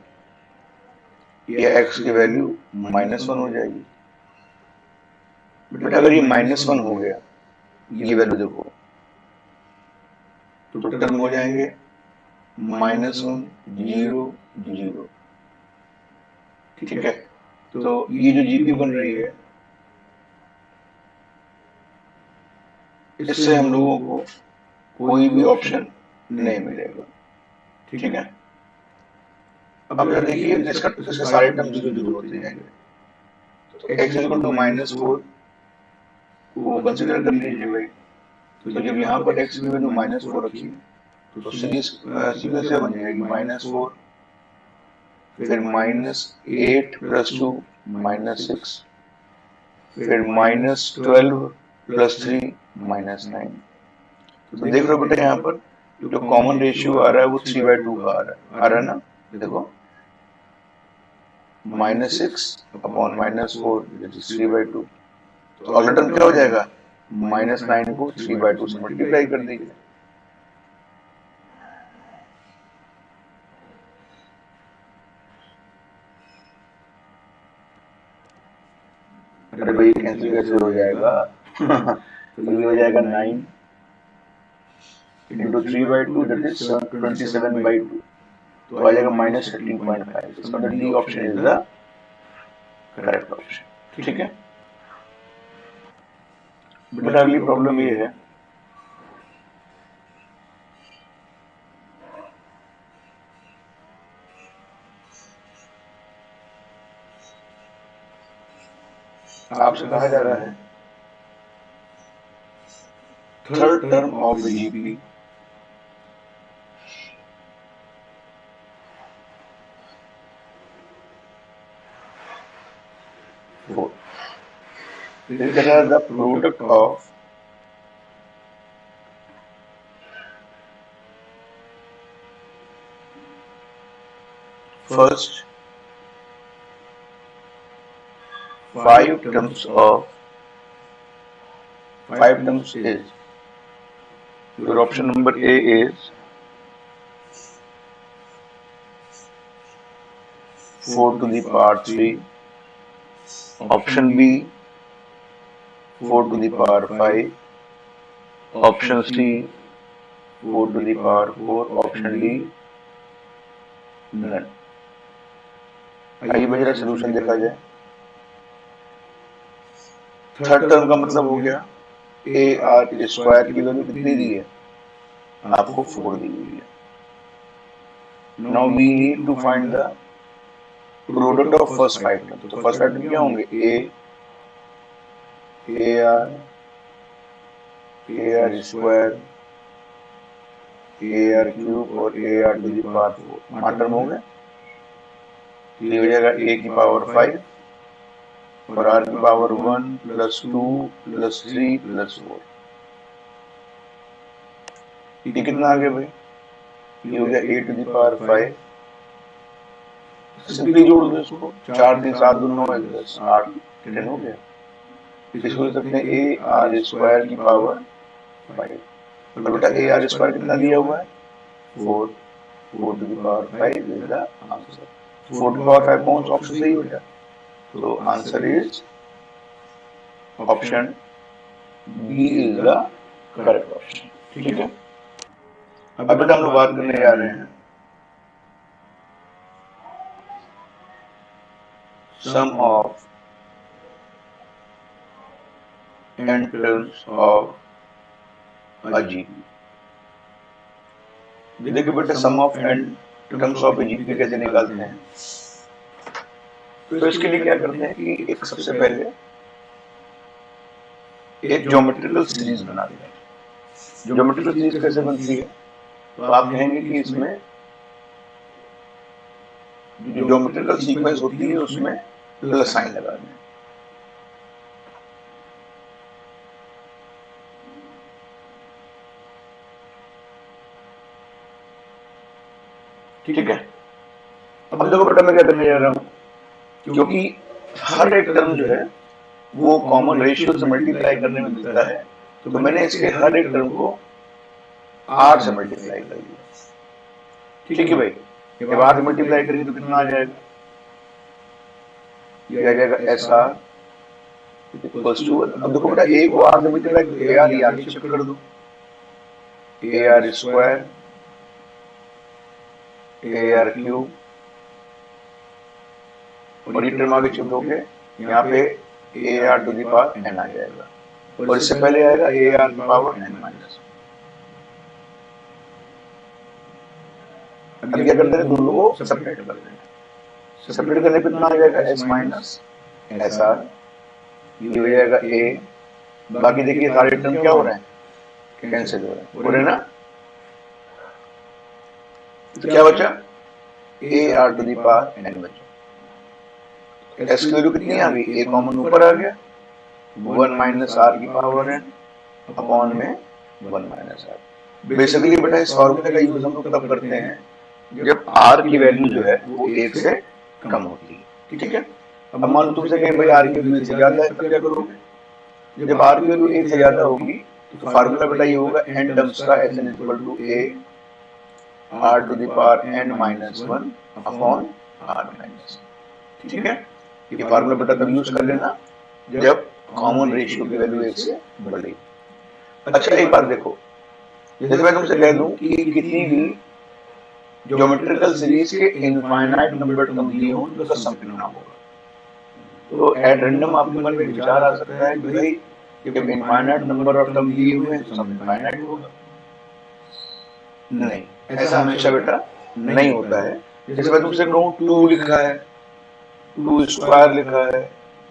या x की वैल्यू -1 हो जाएगी। बेटा अगर ये -1 हो गया, ये वैल्यू देखो तो टर्म हो जाएंगे -1 0 0। ठीक है, तो ये जो जीपी बन रही है इससे हम लोगों को कोई भी ऑप्शन नहीं मिलेगा। ठीक है, अब देखिए इसके सारे टर्म्स जो जीरो होते जाएंगे, तो x इक्वल टू -4 वो कंसीडर कर लीजिए भाई। तो जब यहाँ पर x की वैल्यू -4 रखी तो सीधे से बन जाएगी -4 फिर -8 प्लस 2 -6 फिर -12 प्लस 3 -9। तो देख रहे हो बेटा यहाँ पर जो कॉमन रेशियो आ रहा है वो 3/2 का आ रहा है ना। देखो -6 अपॉन -4 3/2। तो अगला टर्म क्या हो जाएगा, -9 को 3/2 से मल्टीप्लाई कर दीजिए। अरे भाई कैंसिल कैसे हो जाएगा तो ये हो जाएगा 9 इंटू 3/2 दैट इज 27/2, तो आ जाएगा -13.5। इसका मतलब D option is the correct option. ठीक है बेटा, अगली प्रॉब्लम ये है, आपसे कहा जा रहा है third term of the GP the product of first 5 terms of 5 terms is, your option number A is 4 to the power 3, option B 4 to the power 5, option C 4 to the power 4, option D none। आइए बजरा solution देखा जाए। Third term का मतलब हो गया a are square की value कितनी दी है आपको 4 दी हुई है। Now we need to find the product of first 5 term. तो फर्स्ट 5 टर्म क्या होंगे, a are square, a r cube और a are to the power 4, 5 term हो गए। ये हो जाएगा ए की पावर 5 और आर की पावर 1 प्लस 2 प्लस 3 प्लस 4। ये कितना आ गया भाई, ये हो गया ए टू द पावर 5। सिंपली जोड़ दो इसको, 4 3 7 2 9 10 8 10 हो गया। इसको लिख सकते हैं ए आर स्क्वायर की पावर 5। और बेटा ए आर स्क्वायर कितना दिया हुआ है 4, 4 to the power 5 is the answer. 4 to power 5 कौन सा ऑप्शन सही हो गया, तो answer is option b is the correct option. ठीक है, अब बेटा हम लोग बात करने जा रहे हैं sum of n terms of a GP। देखिए बेटा, sum of n terms of a GP कैसे निकालते हैं, तो इसके लिए क्या करते हैं कि एक सबसे पहले एक ज्योमेट्रिकल सीरीज बनाते हैं। ज्योमेट्रिकल सीरीज कैसे बनती है, तो आप कहेंगे कि इसमें जो ज्योमेट्रिकल सीक्वेंस होती है उसमें प्लस साइन लगा दें। ठीक है, अब देखो बेटा मैं क्या करने जा रहा हूं, क्योंकि हर एक टर्म जो है वो कॉमन रेशियो से मल्टीप्लाई करने में मिलता है, तो मैंने इसके हर एक टर्म को 8 से मल्टीप्लाई कर दिया। ठीक है भाई, जब 8 मल्टीप्लाई करेंगे तो कितना आ जाएगा, ये आ जाएगा एस आर इक्वल्स टू, अब देखो बेटा ए को आर से मल्टीप्लाई करो, ए आर आगे शिफ्ट कर दो, a are square, a r cube, और ये टर्म आगे शिफ्ट होके यहाँ पे a are to the power n आ जाएगा, और इससे पहले आएगा ए आर की पावर एन माइनस। अब क्या करते हैं, दोनों को सेपरेट कर देंगे। सेपरेट करने पे कितना आ जाएगा एस माइनस एस आर, ये हो जाएगा ए, बाकी देखिए सारे टर्म क्या हो रहे हैं, कैंसिल हो रहे हैं ना, तो क्या बचा a are to the power n बचा। एस की वैल्यू कितनी आ गई, ए कॉमन ऊपर आ गया, 1 माइनस आर की पावर एन अपॉन में 1 माइनस आर। बेसिकली बेटा इस फॉर्मूले का यूज हम लोग तब करते हैं जब आर की वैल्यू जो है वो 1 से कम होती है। ठीक है, अब मान लो तुमसे कहें भाई आर की वैल्यू 1 से ज्यादा है, तो क्या करोगे, जब आर की वैल्यू 1 से ज्यादा होगी तो फार्मूला बेटा ये होगा एन टर्म्स का s n equal to a are to the power N minus 1 upon are minus. ठीक है, ये फार्मूला बेटा तब यूज कर लेना जब कॉमन रेशियो की वैल्यू 1 से बड़ी। अच्छा एक बात देखो, जैसे मैं तुमसे कह दूं कि किसी भी ज्योमेट्रिकल सीरीज के इनफाइनाइट नंबर टर्म दिए हों तो उसका सम कितना होगा। तो एट रैंडम आपके मन में एक विचार आ सकता है कि भाई जब इनफाइनाइट नंबर ऑफ टर्म दिए हुए हैं तो सम इनफाइनाइट होगा। नहीं, ऐसा हमेशा बेटा नहीं होता है। जैसे मैं तुमसे कहूँ 2 लिखा है, 2 स्क्वायर लिखा है,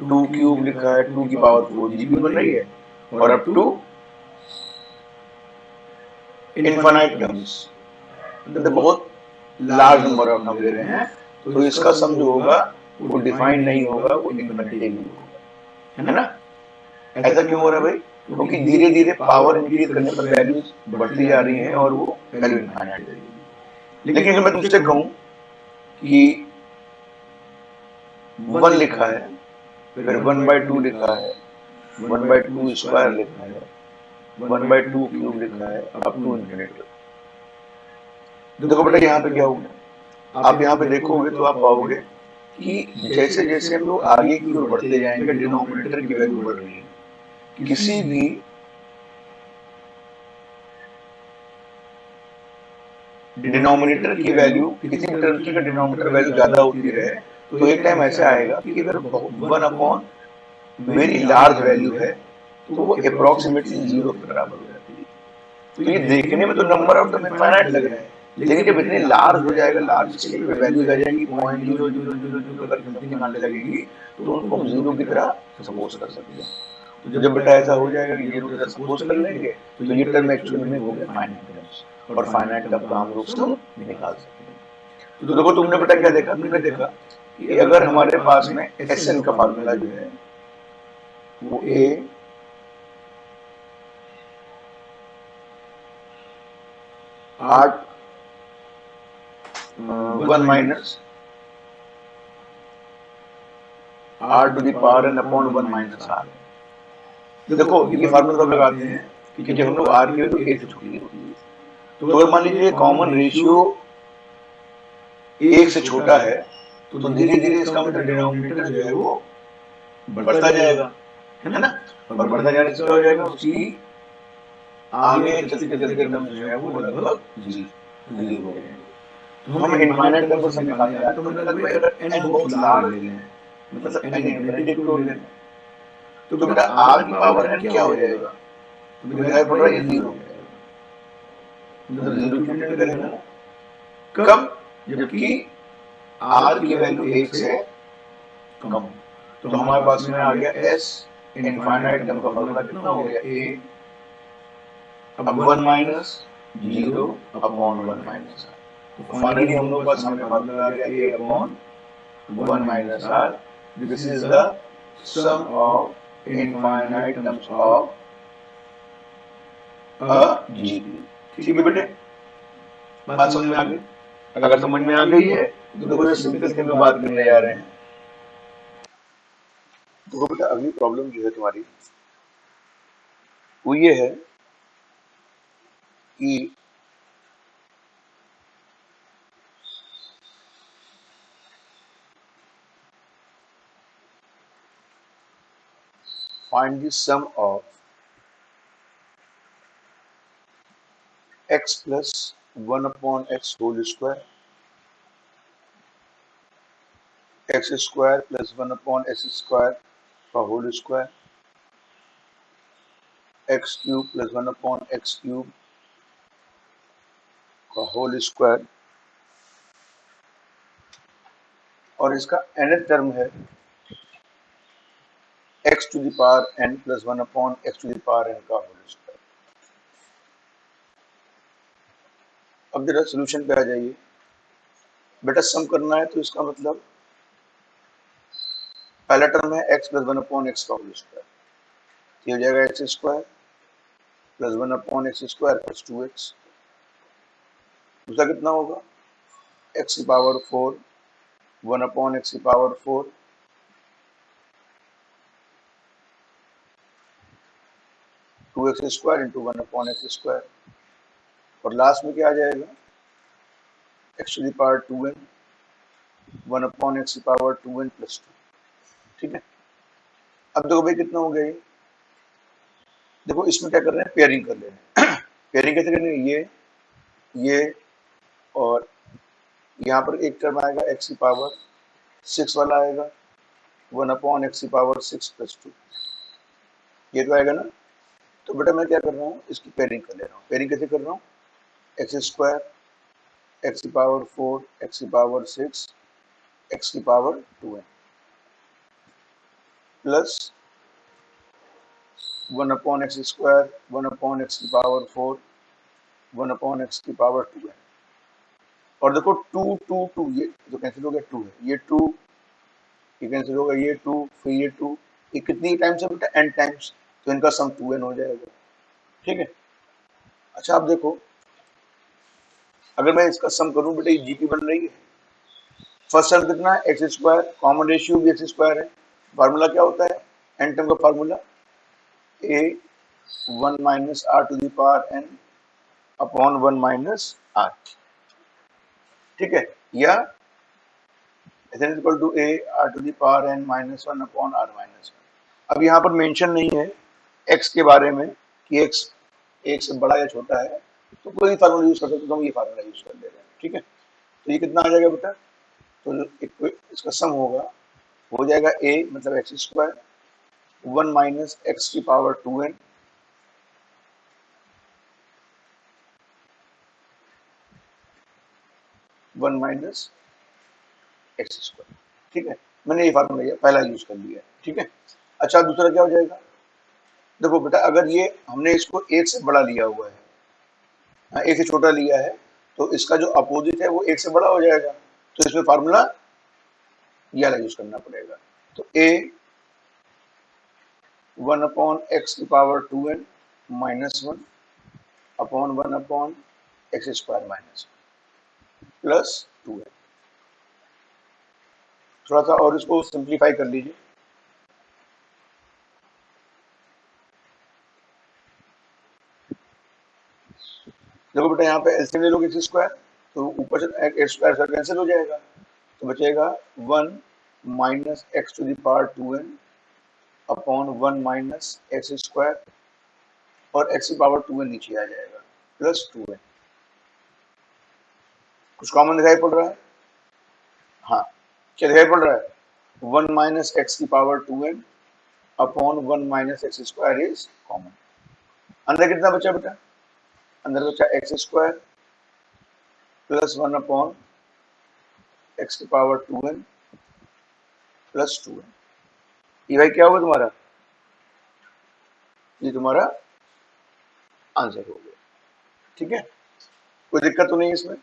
2 क्यूब लिखा है, 2 की पावर 4 जीबी बन रही है, और अप टू इनफाइनाइट टर्म्स, मतलब बहुत लार्ज नंबर ऑफ टर्म ले रहे हैं, तो इसका सम जो होगा वो डिफाइन नहीं होगा, वो इन्फिनिटी होगा, है ना। ऐसा क्यों हो रहा है भाई? क्योंकि धीरे धीरे पावर इंक्रीज करने पर वैल्यूज बढ़ती जा रही हैं और वो वैल्यू इनफाइनाइट रहेगी। लेकिन अगर मैं तुमसे कहूं कि 1 लिखा है, फिर 1/2 लिखा है, 1/2 स्क्वायर लिखा है, 1/2 क्यूब लिखा है, अप टू इन्फिनिटी। देखो बेटा यहाँ पे क्या होगा, आप यहाँ पे देखोगे तो आप पाओगे कि जैसे जैसे हम लोग आगे की ओर बढ़ते जाएंगे डिनोमिनेटर की वैल्यू बढ़ रही है। किसी भी डिनोमिनेटर की वैल्यू, किसी भी टर्म की अगर डिनोमिनेटर वैल्यू ज्यादा होती रहे तो एक टाइम ऐसा आएगा कि अगर 1 अपॉन वेरी लार्ज वैल्यू है तो वो अप्रोक्सीमेटली 0 के बराबर हो जाती है। तो ये देखने में तो नंबर ऑफ टर्म इनफाइनाइट लग रहा है, लेकिन जब इतने लार्ज हो जाएगा, लार्ज स्केल पे वैल्यूज आ जाएंगी 0.0000 करके समथिंग आने लगेंगी, तो उनको हम 0 की तरह सपोज कर सकते हैं। तो जब बेटा ऐसा हो जाएगा कि 0 की तरह सपोज कर लेंगे तो ये टर्म एक्चुअली में हो गया फाइनाइट टर्म्स, और फाइनाइट टर्म का हम लोग सम निकाल सकते हैं। तो देखो तुमने बेटा क्या देखा, तुमने देखा कि अगर हमारे पास में एस एन का फार्मूला जो है वो a 1 minus r to the power n upon 1 minus r। देखो ये फार्मूला तब लगाते हैं कि जब हम लोग r की वैल्यू 1 से छोटी होती है, तो अगर मान लीजिए कॉमन रेशियो 1 से छोटा है तो धीरे धीरे इसका मतलब डिनोमिनेटर जो है वो बढ़ता जाएगा, है ना। और बढ़ता जाने से क्या हो जाएगा, उसकी आगे चलते चलते टर्म जो है वो लगभग जीरो हो जाएंगे। तो हम इनफाइनाइट टर्म को सम निकालने जा रहे हैं, तो हमने कहा भाई अगर n बहुत लार्ज ले लें, मतलब n इनफिनिटी की ओर ले लें, तो बेटा r की पावर n क्या हो जाएगा, तो दिखाई पड़ रहा है ये 0 हो जाएगा, मतलब 0 की यूनिट करेगा ना। कब? जबकि r की वैल्यू 1 से कम। तो हमारे पास में आ गया s, इनफाइनाइट टर्म का फार्मूला कितना हो गया a, अब 1 माइनस 0 अपॉन 1 माइनस r। तो फाइनली हम लोग पास सामने फार्मूला आ गया a upon 1 minus r. This is the sum of infinite terms of a GP. ठीक है बेटे, बात समझ में आ गई? अगर समझ में आ गई है तो देखो ये सिंपल थे में बात करने जा रहे हैं। देखो बेटा अगली प्रॉब्लम जो है तुम्हारी वो ये है कि find the sum of x plus 1 upon x whole square, x square plus 1 upon x square का whole square, x cube plus 1 upon x cube का whole square, और इसका nth टर्म है x to the power n plus 1 upon x to the power n का whole square. अब जरा solution पे आ जाइए बेटा, सम करना है तो इसका मतलब पहला टर्म है x प्लस 1 अपॉन x का होल स्क्वायर, ये हो जाएगा x square plus 1 upon x square plus 2x। दूसरा कितना होगा, x की पावर 4 1 अपॉन x की power 4 2x square into 1 upon x square, और लास्ट में क्या आ जाएगा x to the power 2n 1 upon x की पावर 2n प्लस 2। ठीक है, अब देखो भाई कितना हो गया ये, देखो इसमें क्या कर रहे हैं, पेयरिंग कर रहे हैं। पेयरिंग कैसे करनी है, ये और यहाँ पर एक टर्म आएगा एक्स की पावर 6 वाला आएगा 1/x की पावर 6 + 2, ये तो आएगा ना। तो बेटा मैं क्या कर रहा हूँ, इसकी पेयरिंग कर ले रहा हूँ। पेयरिंग कैसे कर रहा हूँ, x² x की पावर 4 x की पावर 6 x की power 2n plus 1/x², 1/x की पावर 4, 1/x की पावर 2n। और देखो 2 2 2 ये जो कैंसिल हो गया 2 है, ये 2 ये कैंसिल होगा, ये 2 फिर ये 2, ये कितनी टाइम्स है बेटा, n टाइम्स, तो इनका सम 2n हो जाएगा। ठीक है। अच्छा आप देखो, अगर मैं इसका सम करूं बेटा, ये जीपी बन रही है। फर्स्ट टर्म कितना है, x², कॉमन रेशियो भी x² है। फार्मूला क्या होता है, n टर्म का formula a 1 minus r to the power n upon 1 minus r। ठीक है, या n equal to a r to the power n minus 1 upon r minus 1। अब यहाँ पर मेंशन नहीं है x के बारे में कि x 1 से बड़ा या छोटा है, तो कोई फार्मूला यूज कर सकते, तो हम ये फार्मूला यूज कर ले रहे हैं। ठीक है, तो ये कितना आ जाएगा बेटा, तो इसका सम होगा, हो जाएगा a मतलब x², 1 माइनस x की power 2n one minus x²। ठीक है, मैंने ये फार्मूला पहला यूज कर लिया। ठीक है, अच्छा दूसरा क्या हो जाएगा, देखो बेटा अगर ये हमने इसको 1 से बड़ा लिया हुआ है, 1 से छोटा लिया है, तो इसका जो अपोजिट है वो 1 से बड़ा हो जाएगा, तो इसमें फार्मूला ये वाला यूज करना पड़ेगा। तो a 1/x की power 2n minus 1 upon 1/x² minus plus 2n। थोड़ा सा और इसको सिंप्लीफाई कर लीजिए। देखो बेटा यहाँ पे एलसीएम ले लोगे x², तो ऊपर से x² कैंसिल हो जाएगा, तो बचेगा 1 minus x to the power 2n upon 1 minus x², और x की पावर 2n नीचे आ जाएगा प्लस 2n। कुछ कॉमन दिखाई पड़ रहा है, हाँ क्या दिखाई पड़ रहा है, 1 माइनस x की power 2n upon 1 minus x² is common. अंदर कितना बचा बेटा, अंदर बचा x² प्लस 1 अपॉन x की पावर 2n प्लस 2n। ये भाई क्या होगा तुम्हारा, ये तुम्हारा आंसर हो गया। ठीक है, कोई दिक्कत तो नहीं इसमें।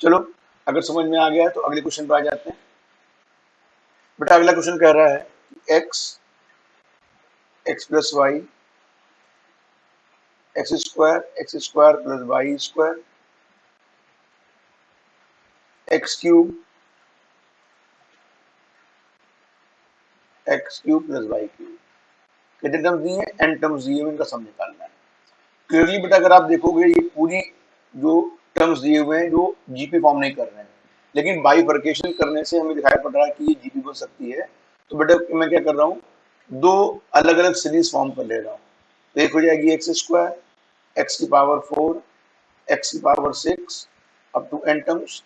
चलो अगर समझ में आ गया तो अगले क्वेश्चन पे आ जाते हैं। बेटा अगला क्वेश्चन कह रहा है x plus y x² plus y² x³ plus y³ कितने टर्म्स दिए हैं, n टर्म्स दिए हुए, इनका सम निकालना है। क्लियरली बेटा अगर आप देखोगे ये पूरी जो टर्म्स दिए हुए हैं जो जीपी फॉर्म नहीं कर रहे हैं, लेकिन बाइफर्केशन करने से हमें दिखाई पड़ रहा है कि ये जीपी बन सकती है। तो बेटा मैं क्या कर रहा हूँ, दो अलग अलग सीरीज फॉर्म कर ले रहा हूँ। तो एक हो जाएगी x², x की पावर 4 x की power 6 up to n terms.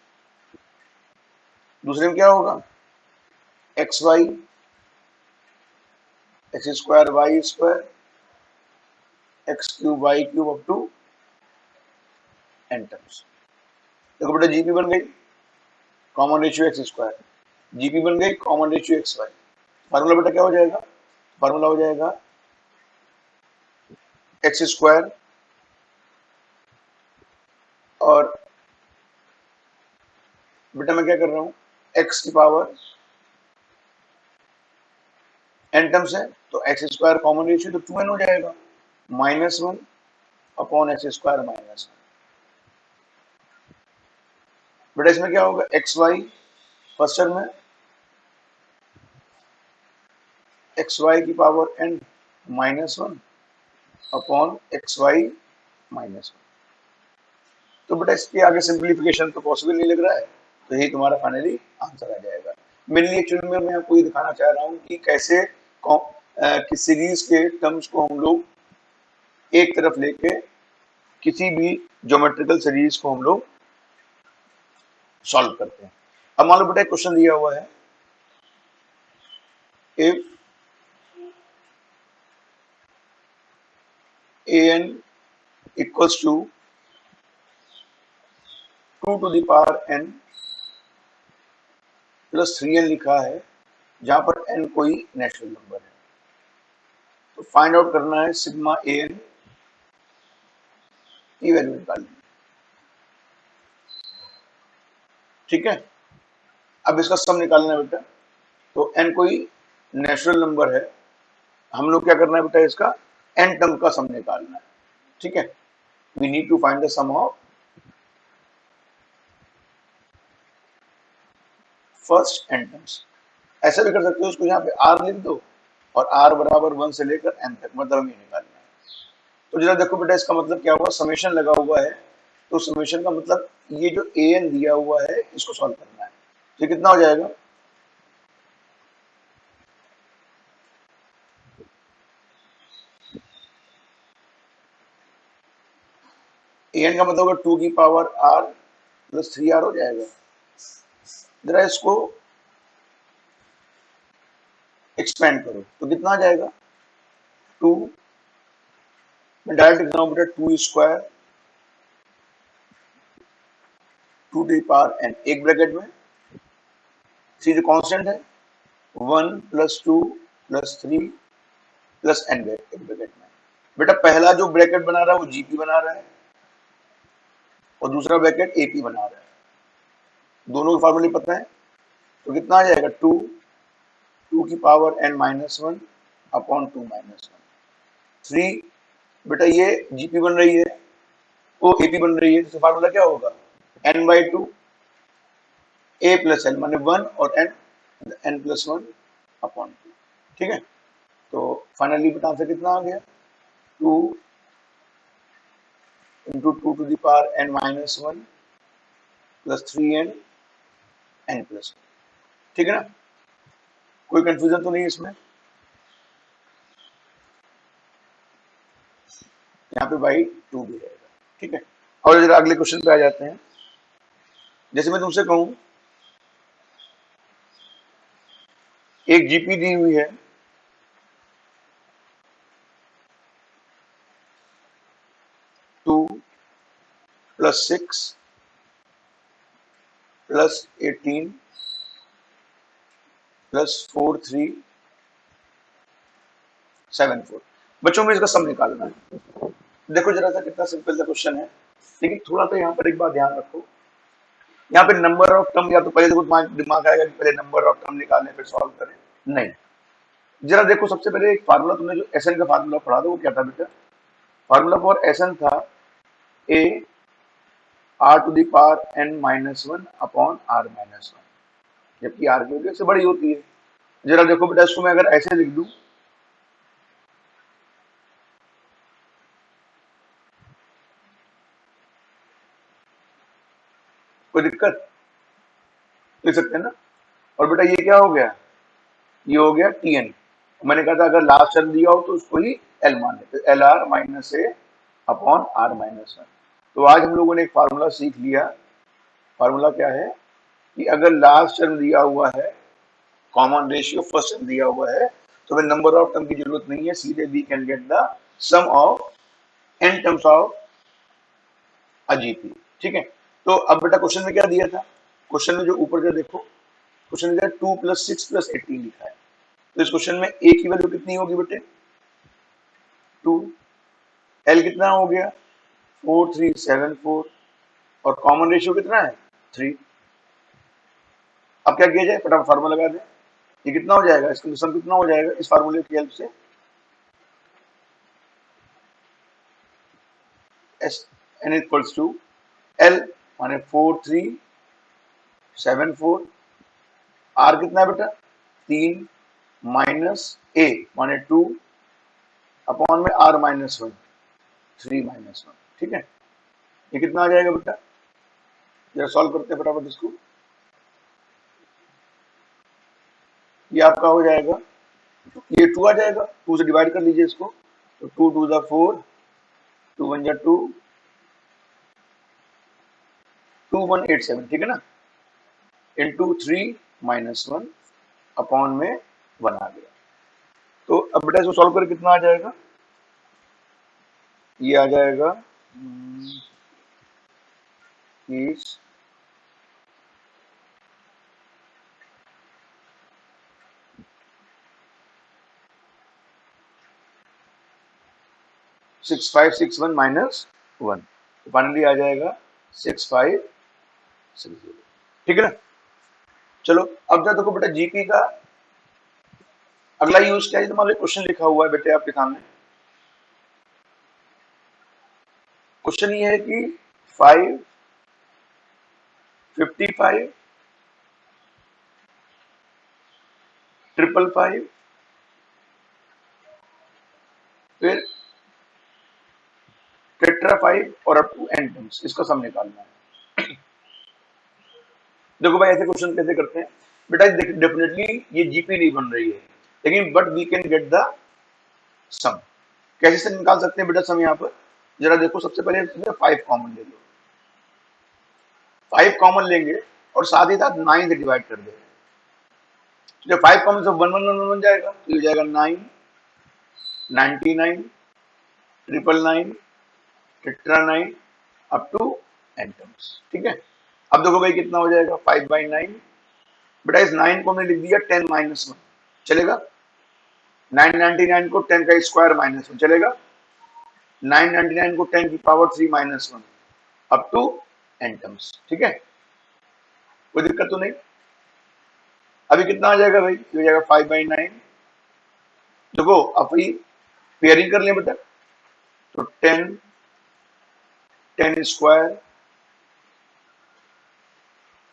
दूसरे में क्या होगा, xy x² y² x³ y³ up to n terms. देखो बेटा जीपी बन गई, कॉमन रेशियो x², जीपी बन गई कॉमन रेशियो xy। फार्मूला बेटा क्या हो जाएगा, फार्मूला हो जाएगा x² और बेटा मैं क्या कर रहा हूँ, x की पावर n टर्म्स है, तो x² कॉमन रेशियो तो 2n हो जाएगा, -1 अपॉन x² माइनस 1। बेटा इसमें क्या होगा, xy फर्स्ट टर्म है xy की power n -1 upon xy minus 1। तो बेटा इसके आगे सिंप्लीफिकेशन तो पॉसिबल नहीं लग रहा है, तो यही तुम्हारा फाइनली आंसर आ जाएगा। मेनली एक्चुअली में मैं आपको ये दिखाना चाह रहा हूँ कि कैसे किस सीरीज के टर्म्स को हम लोग एक तरफ लेके किसी भी ज्योमेट्रिकल सीरीज को हम लोग सॉल्व करते हैं। अब मान लो बेटा एक क्वेश्चन दिया हुआ है, if an equals to 2 to the power n plus 3n लिखा है, जहां पर n कोई नेचुरल नंबर है, तो फाइंड आउट करना है सिग्मा an की वैल्यू निकालनी है। ठीक है, अब इसका सम निकालना है बेटा, तो n कोई नेचुरल नंबर है, हम लोग क्या करना है बेटा, इसका n टर्म का सम निकालना है। ठीक है, we need to find the sum of first n terms. ऐसा भी कर सकते हो, उसको यहाँ पे r लिख दो और r बराबर 1 से लेकर n तक, मतलब ये निकालना है। तो जरा देखो बेटा, इसका मतलब क्या हुआ, समेशन लगा हुआ है, तो समेशन का मतलब ये जो an दिया हुआ है इसको सॉल्व करना है। तो कितना हो जाएगा, an का मतलब होगा 2 की पावर r प्लस 3r हो जाएगा। जरा इसको एक्सपेंड करो तो कितना आ जाएगा, 2, मैं डायरेक्ट लिख रहा हूँ बेटा, 2 square 2 to the power n, एक ब्रैकेट में सी जो कांस्टेंट है 1 प्लस 2 प्लस 3 प्लस n एक ब्रैकेट में। बेटा पहला जो ब्रैकेट बना रहा है वो जीपी बना रहा है और दूसरा ब्रैकेट एपी बना रहा है, दोनों के फार्मूले पता है, तो कितना आ जाएगा, 2 की power n minus 1 upon 2 minus 1, 3, बेटा ये जीपी बन रही है, वो एपी बन रही है, तो फार्मूला क्या होगा, n by 2 A plus L माने 1 और n प्लस 1 अपॉन 2। ठीक है, तो फाइनली बेटा आंसर कितना आ गया, 2 into 2 to the power n minus 1 plus 3n n plus 1। ठीक है ना, कोई कंफ्यूजन तो नहीं इसमें, यहाँ पे बाई 2 भी रहेगा। ठीक है, और जरा अगले क्वेश्चन पे आ जाते हैं। जैसे मैं तुमसे कहूं एक जीपी दी हुई है, 2 प्लस 6 प्लस 18 प्लस 4 3 7 4, बच्चों में इसका सम निकालना है। देखो जरा सा कितना सिंपल सा क्वेश्चन है, लेकिन थोड़ा सा यहाँ पर एक बात ध्यान रखो, यहाँ पे नंबर ऑफ टर्म, या तो पहले देखो दिमाग आएगा कि पहले नंबर ऑफ टर्म निकालने फिर सॉल्व करें, नहीं, जरा देखो सबसे पहले एक फार्मूला, तुमने जो एस एन का फार्मूला पढ़ा था वो क्या था बेटा, फार्मूला फॉर एस एन था A are to the power N minus 1 upon are minus 1, जबकि आर की वैल्यू से बड़ी होती है। जरा देखो बेटा, इसको मैं अगर ऐसे लिख दूं, कोई दिक्कत, लिख सकते हैं ना, और बेटा ये क्या हो गया, ये हो गया टी एन, मैंने कहा था अगर लास्ट टर्म दिया हो तो उसको ही एल मान लेते, L R minus A upon are minus 1। तो आज हम लोगों ने एक फार्मूला सीख लिया, फार्मूला क्या है कि अगर लास्ट टर्म दिया हुआ है, कॉमन रेशियो फर्स्ट टर्म दिया हुआ है, तो फिर नंबर ऑफ टर्म की जरूरत नहीं है, सीधे we can get the sum of N terms of a GP. ठीक है, तो अब बेटा क्वेश्चन में क्या दिया था, क्वेश्चन में जो ऊपर का देखो, क्वेश्चन में 2 प्लस 6 प्लस 18 लिखा है, तो इस क्वेश्चन में ए की वैल्यू कितनी होगी बेटे, 2, एल कितना हो गया 4 3 7 4, और कॉमन रेशियो कितना है 3। अब क्या किया जाए, फटाफट फार्मूला लगा दें, ये कितना हो जाएगा, इसका सम कितना हो जाएगा इस फार्मूले की हेल्प से, S N equals to L माने 4 3 7 4, आर कितना है बेटा 3 माइनस ए माने 2 अपॉन में आर माइनस 1 3 माइनस 1। ठीक है, ये कितना आ जाएगा बेटा, जरा सॉल्व करते हैं फटाफट इसको, ये आपका हो जाएगा, ये 2 आ जाएगा, 2 से डिवाइड कर लीजिए इसको, तो 2 2 ज़ा 4, 2 1 ज़ा 2, 2187, ठीक है ना, इंटू 3 माइनस 1 अपॉन में 1 आ गया। तो अब बेटा इसको सॉल्व करके कितना आ जाएगा, ये आ जाएगा इस 6561 माइनस 1, तो फाइनली आ जाएगा 6560, ठीक है ना। चलो अब जरा देखो बेटा जीपी का अगला यूज क्या है, तो मान लो क्वेश्चन लिखा हुआ है बेटे आपके सामने। क्वेश्चन ये है कि 5, 55, 555, फिर टेट्रा 5 और अप टू n टर्म्स, इसका सम निकालना है। देखो भाई ऐसे क्वेश्चन कैसे करते हैं बेटा, डेफिनेटली ये जीपी नहीं बन रही है, लेकिन but we can get the sum. कैसे से निकाल सकते हैं बेटा सम, यहाँ पर जरा देखो, सबसे पहले 5 कॉमन ले लो, 5 कॉमन लेंगे और साथ ही साथ 9 से डिवाइड कर देंगे। तो जब 5 कॉमन से 1 1 1 बन जाएगा, तो ये जाएगा 9, 99, 999, टेट्रा 9 अप टू n टर्म्स, ठीक है। अब देखो भाई कितना हो जाएगा, 5/9, बेटा इस 9 को हमने लिख दिया 10 माइनस 1, चलेगा। 999 को 10 का स्क्वायर माइनस 1 चलेगा, 999 को 10 की power 3 minus 1 up to n terms, ठीक है, कोई दिक्कत तो नहीं। अभी कितना आ जाएगा भाई, ये हो जाएगा 5/9। देखो अब भाई पेयरिंग कर लें बेटा, तो 10 10 square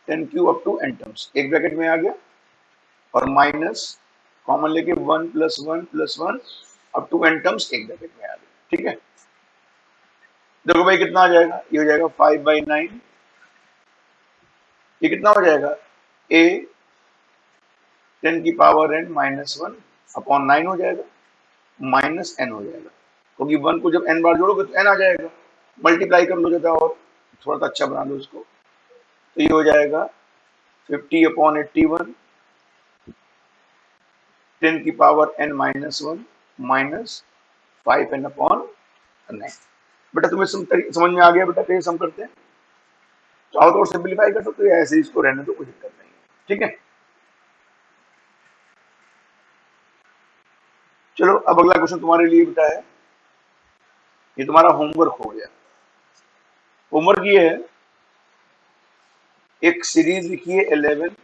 10 cube up to n terms, एक ब्रैकेट में आ गया, और माइनस कॉमन लेके 1 + 1 + 1 अप टू n टर्म्स, एक ब्रैकेट में आ गया, ठीक है। देखो भाई कितना आ जाएगा, ये हो जाएगा 5/9, ये कितना हो जाएगा, a 10 की पावर n माइनस 1 अपॉन 9 हो जाएगा, माइनस n हो जाएगा, क्योंकि 1 को जब n बार जोड़ोगे तो n आ जाएगा, मल्टीप्लाई कर लो जाता, और थोड़ा सा अच्छा बना लो इसको, तो ये हो जाएगा 50/81, 10 की power n minus 1 minus 5n upon 9। बेटा तुम्हें समझ में आ गया बेटा कैसे सम करते हैं, चाहो तो और सिंप्लीफाई कर सकते हो, ऐसे इसको रहने दो, कोई दिक्कत नहीं है, ठीक है। चलो अब अगला क्वेश्चन तुम्हारे लिए बेटा है, ये तुम्हारा होमवर्क हो गया। होमवर्क ये है, एक सीरीज लिखिए 11,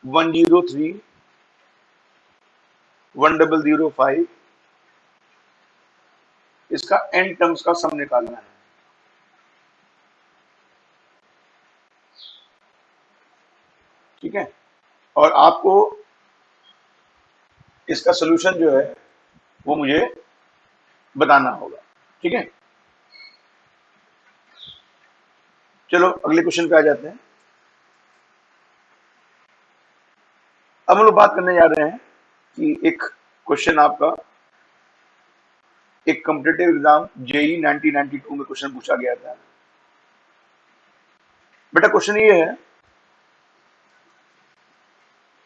103, 1005, इसका n टर्म्स का सम निकालना है, ठीक है, और आपको इसका सोल्यूशन जो है वो मुझे बताना होगा, ठीक है। चलो अगले क्वेश्चन पे आ जाते हैं। अब हम लोग बात करने जा रहे हैं कि एक क्वेश्चन आपका एक कॉम्पिटिटिव एग्जाम जेई 1992 में क्वेश्चन पूछा गया था। बेटा क्वेश्चन ये है,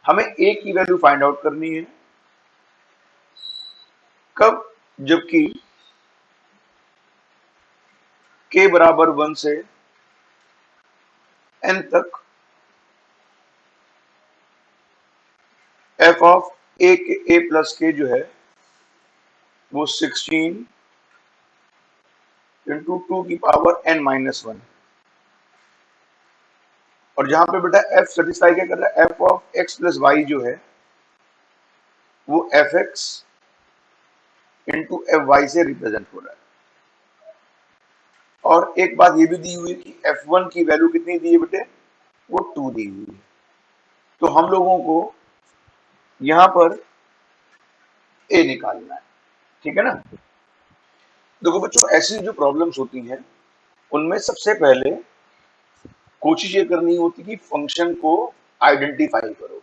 हमें a की वैल्यू फाइंड आउट करनी है, कब, जबकि k बराबर 1 से n तक f of a plus k जो है वो 16 इंटू 2 की पावर n माइनस 1, और जहां पे बेटा f सेटिस्फाई क्या कर रहा है, f of x plus Y जो है वो fx इंटू fy से रिप्रेजेंट हो रहा है। और एक बात ये भी दी हुई है कि f1 की वैल्यू कितनी दी है बेटे, वो 2 दी हुई है, तो हम लोगों को यहां पर a निकालना है, ठीक है ना। देखो बच्चों ऐसी जो प्रॉब्लम्स होती हैं उनमें सबसे पहले कोशिश ये करनी होती है कि फंक्शन को आइडेंटिफाई करो।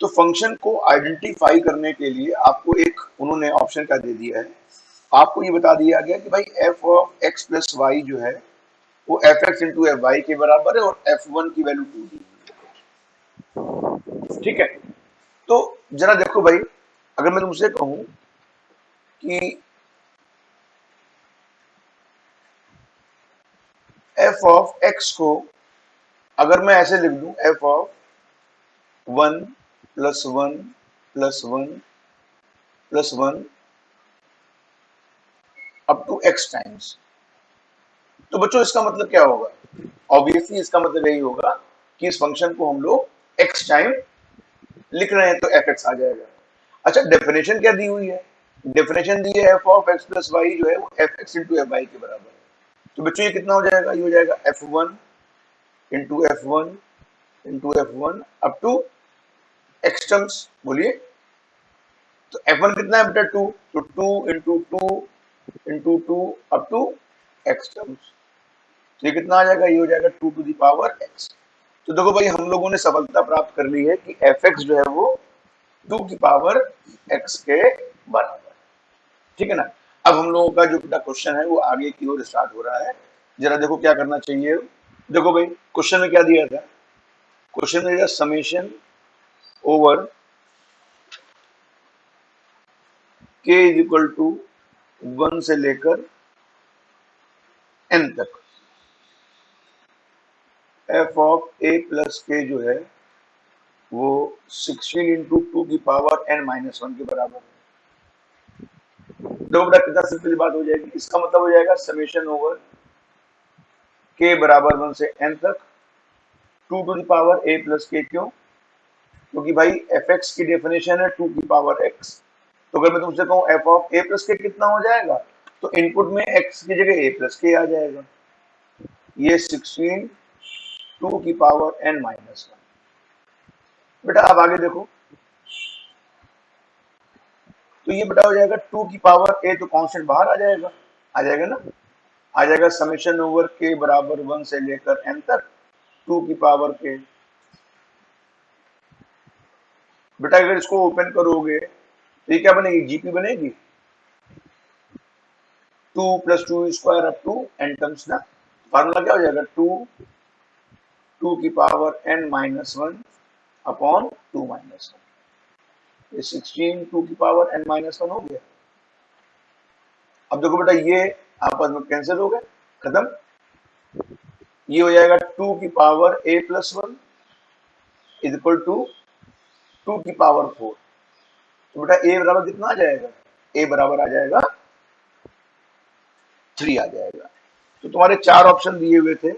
तो फंक्शन को आइडेंटिफाई करने के लिए आपको एक उन्होंने ऑप्शन क्या दे दिया है, आपको ये बता दिया गया कि भाई F of X plus Y जो है वो F X into F Y के बराबर है और एफ वन की वैल्यू 2 दी है। ठीक है, तो जरा देखो भाई, अगर मैं तुमसे कहूं कि एफ ऑफ एक्स को अगर मैं ऐसे लिख दूं, F of 1 plus 1 plus 1 plus 1 up to X times, तो बच्चों इसका मतलब क्या होगा? ऑब्वियसली इसका मतलब यही होगा कि इस फंक्शन को हम लोग एक्स टाइम लिख रहे हैं तो एफ एक्स आ जाएगा। अच्छा, डेफिनेशन क्या दी हुई है? डेफिनेशन दी है F of X plus Y जो है वो F X into F Y के बराबर है। तो बच्चों ये कितना हो जाएगा? ये हो जाएगा F one into F one into F one up to X terms, बोलिए। तो एफ वन कितना है बेटा? 2, तो 2 into two into two up to X terms, तो ये कितना आ जाएगा? ये हो जाएगा 2 टू द पावर एक्स। तो देखो भाई, हम लोगों ने सफलता प्राप्त कर ली है कि एफ एक्स जो है वो 2 की पावर एक्स के बराबर है। ठीक है ना? अब हम लोगों का जो बेटा क्वेश्चन है वो आगे की ओर स्टार्ट हो रहा है। जरा देखो क्या करना चाहिए। देखो भाई, क्वेश्चन में क्या दिया था? क्वेश्चन में दिया summation over k is equal to 1 से लेकर n तक एफ ऑफ ए प्लस के जो है वो 16 इंटू टू की पावर n माइनस वन के बराबर है। देखो बेटा कितना सिंपल बात हो जाएगी। इसका मतलब हो जाएगा समेशन ओवर k बराबर 1 से n तक 2 to the power a plus के। क्यों? क्योंकि भाई एफ एक्स की डेफिनेशन है 2 की पावर x। तो अगर मैं तुमसे कहूं एफ ऑफ a प्लस के कितना हो जाएगा, तो इनपुट में x की जगह a प्लस के आ जाएगा। ये 16 2 की पावर n माइनस वन। बेटा अब आगे देखो, तो ये बेटा हो जाएगा 2 की पावर a, तो कांस्टेंट बाहर आ जाएगा ना, आ जाएगा समेशन ओवर k बराबर 1 से लेकर n तक 2 की पावर k। बेटा अगर इसको ओपन करोगे तो ये क्या बनेगी? जीपी बनेगी, 2 plus two square up to n terms ना। फार्मूला क्या हो जाएगा? 2 की power n minus one upon 2 minus one. ये 16 2 की पावर n माइनस वन हो गया। अब देखो बेटा, ये आपस में कैंसिल हो गए, खत्म। ये हो जाएगा 2 की power a plus one is equal to 2 की पावर 4। तो बेटा a बराबर कितना आ जाएगा? a बराबर आ जाएगा 3 आ जाएगा। तो तुम्हारे 4 ऑप्शन दिए हुए थे,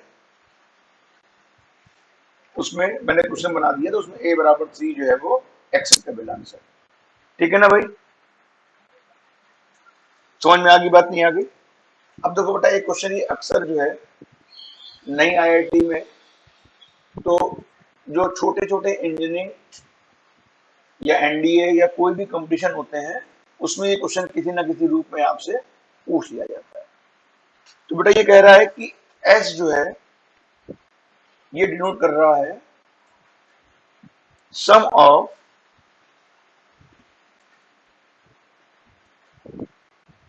उसमें मैंने क्वेश्चन बना दिया, तो उसमें a बराबर 3 जो है वो एक्सेप्टेबल आंसर। ठीक है ना भाई? समझ में आ गई बात? नहीं आ गई? अब देखो बेटा, एक क्वेश्चन ये अक्सर जो है नई आईआईटी में, तो जो छोटे छोटे इंजीनियरिंग या एनडीए या कोई भी कंपटीशन होते हैं उसमें ये क्वेश्चन किसी ना किसी रूप में आपसे पूछ लिया जाता है। तो बेटा ये कह रहा है कि एस जो है ये डिनोट कर रहा है sum of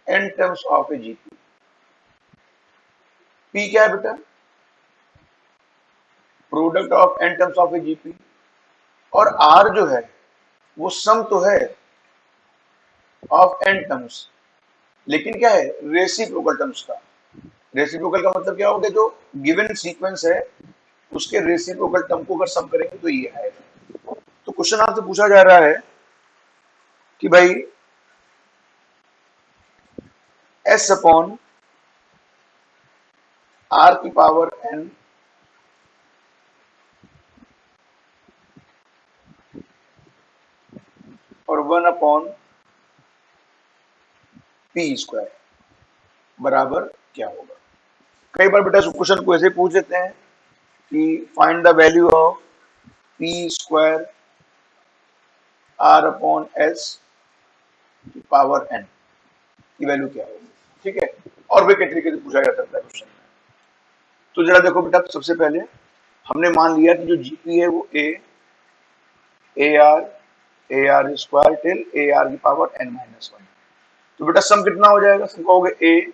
N terms of a GP. P क्या है बेटा? Product of N terms of a GP. और आर जो है वो सम तो है ऑफ एन टर्म्स, लेकिन क्या है? रेसिप्रोकल टर्म्स का। रेसिप्रोकल का मतलब क्या होगा? जो गिवन सीक्वेंस है उसके रेसिप्रोकल टर्म को अगर सम करेंगे तो ये आएगा। तो क्वेश्चन आपसे पूछा जा रहा है कि भाई एस अपॉन आर की पावर एन और 1 अपॉन पी स्क्वायर बराबर क्या होगा? कई बार बेटा क्वेश्चन को ऐसे पूछ देते हैं कि find the value of P square R upon S power N की वैल्यू क्या होगी। ठीक है, और भी कई तरीके से पूछा जा सकता है क्वेश्चन में। तो जरा देखो बेटा, सबसे पहले हमने मान लिया कि जो जीपी है वो A are square till A are की पावर एन माइनस वन। तो बेटा सम कितना हो जाएगा, सम कहोगे ए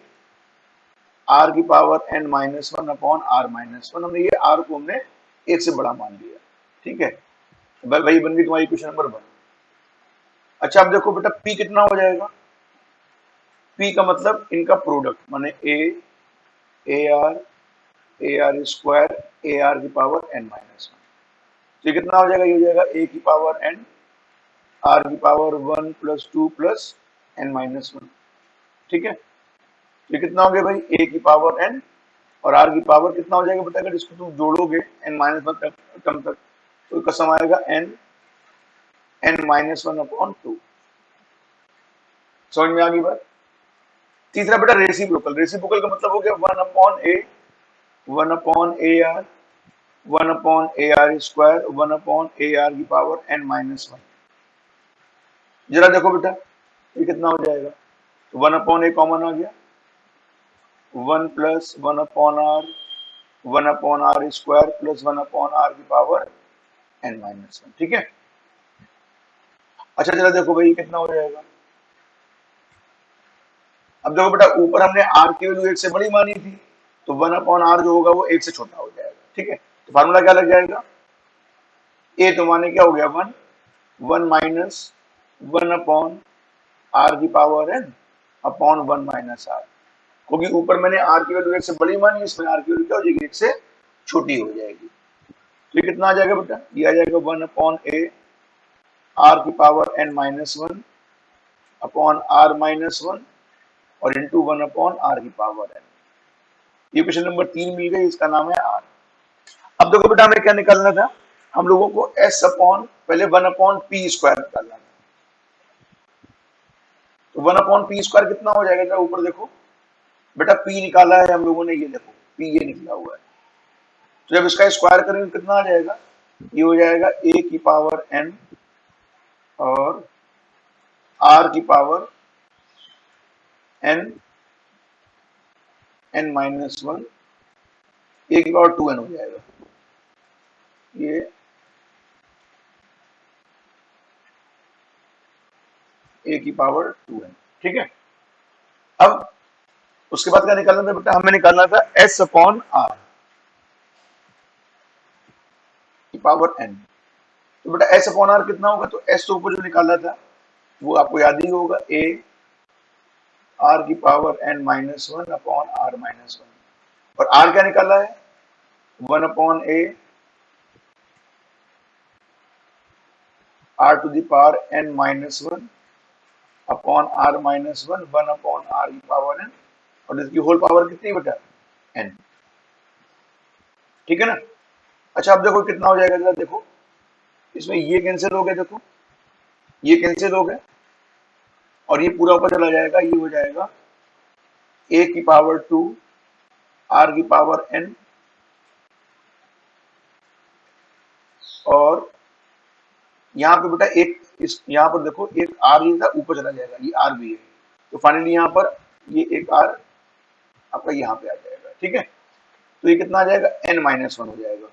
आर की power N minus one upon are minus one, हमने ये आर को हमने एक से बड़ा मान लिया, ठीक है, वही बन गई तुम्हारी क्वेश्चन नंबर 1। अच्छा अब देखो बेटा पी कितना हो जाएगा, पी का मतलब इनका प्रोडक्ट माने A R square a are की पावर एन माइनस वन, तो ये कितना हो जाएगा, ये हो जाएगा ए की पावर एन आर की power 1 plus 2 plus N minus one, ठीक है, ये कितना हो गया भाई ए की पावर एन और आर की पावर कितना हो जाएगा बेटा, अगर इसको तुम जोड़ोगे एन माइनस वन टर्म तक तो इसका सम आएगा N minus one upon two. समझ में आ गई बात। तीसरा बेटा रेसिप्रोकल, रेसिप्रोकल का मतलब हो गया one upon A are 1 upon A are square 1 upon A are की पावर एन माइनस वन। जरा देखो बेटा ये कितना हो जाएगा, तो 1 अपॉन ए कॉमन आ गया, 1 plus 1 upon R square plus 1 upon are की पावर एन माइनस वन, ठीक है। अच्छा जरा देखो भाई कितना हो जाएगा, अब देखो बेटा ऊपर हमने आर की वैल्यू एक से बड़ी मानी थी, तो 1 अपॉन आर जो होगा वो एक से छोटा हो जाएगा, ठीक है, तो फार्मूला क्या लग जाएगा, ए तो माने क्या हो गया 1 माइनस 1 अपॉन आर की power N upon 1 minus R, क्योंकि ऊपर मैंने आर की वैल्यू एक से बड़ी मानी, इसमें आर की वैल्यू क्या हो जाएगी, एक से छोटी हो जाएगी, तो ये कितना आ जाएगा बेटा, ये आ जाएगा 1 अपॉन ए आर की power N minus one upon are minus one और इंटू 1 अपॉन आर की पावर एन। ये क्वेश्चन नंबर 3 मिल गई, इसका नाम है आर। अब देखो बेटा हमें क्या निकालना था, हम लोगों को एस अपॉन पहले 1 अपॉन पी स्क्वायर निकालना था, तो 1 अपॉन पी स्क्वायर कितना हो जाएगा, जरा ऊपर देखो बेटा, पी निकाला है हम लोगों ने, ये देखो पी ये निकला हुआ है, तो जब इसका स्क्वायर करेंगे कितना आ जाएगा, ये हो जाएगा ए की पावर एन और आर की power N N minus one, a की पावर 2n हो जाएगा, ये ए की पावर 2n, ठीक है। अब उसके बाद क्या निकालना था बेटा, हमें निकालना था एस अपॉन आर की पावर एन, तो बेटा एस अपॉन आर कितना होगा, तो एस तो ऊपर जो निकाला था वो आपको याद ही होगा, ए आर की power N minus one upon are minus one, और आर क्या निकाला है 1 upon A are to the power N minus one upon are minus one 1 upon are की पावर एन, और इसकी होल पावर कितनी बेटा एन, ठीक है ना। अच्छा अब देखो कितना हो जाएगा, जरा देखो इसमें ये कैंसिल हो गया, देखो ये कैंसिल हो गया और ये पूरा ऊपर चला जाएगा, ये हो जाएगा ए की पावर 2 आर की पावर एन और यहाँ पे बेटा एक इस यहाँ पर देखो एक आर ये था ऊपर चला जाएगा, ये आर भी है, तो फाइनली यहाँ पर ये एक आर आपका यहाँ पे आ जाएगा, ठीक है, तो ये कितना आ जाएगा एन माइनस वन हो जाएगा,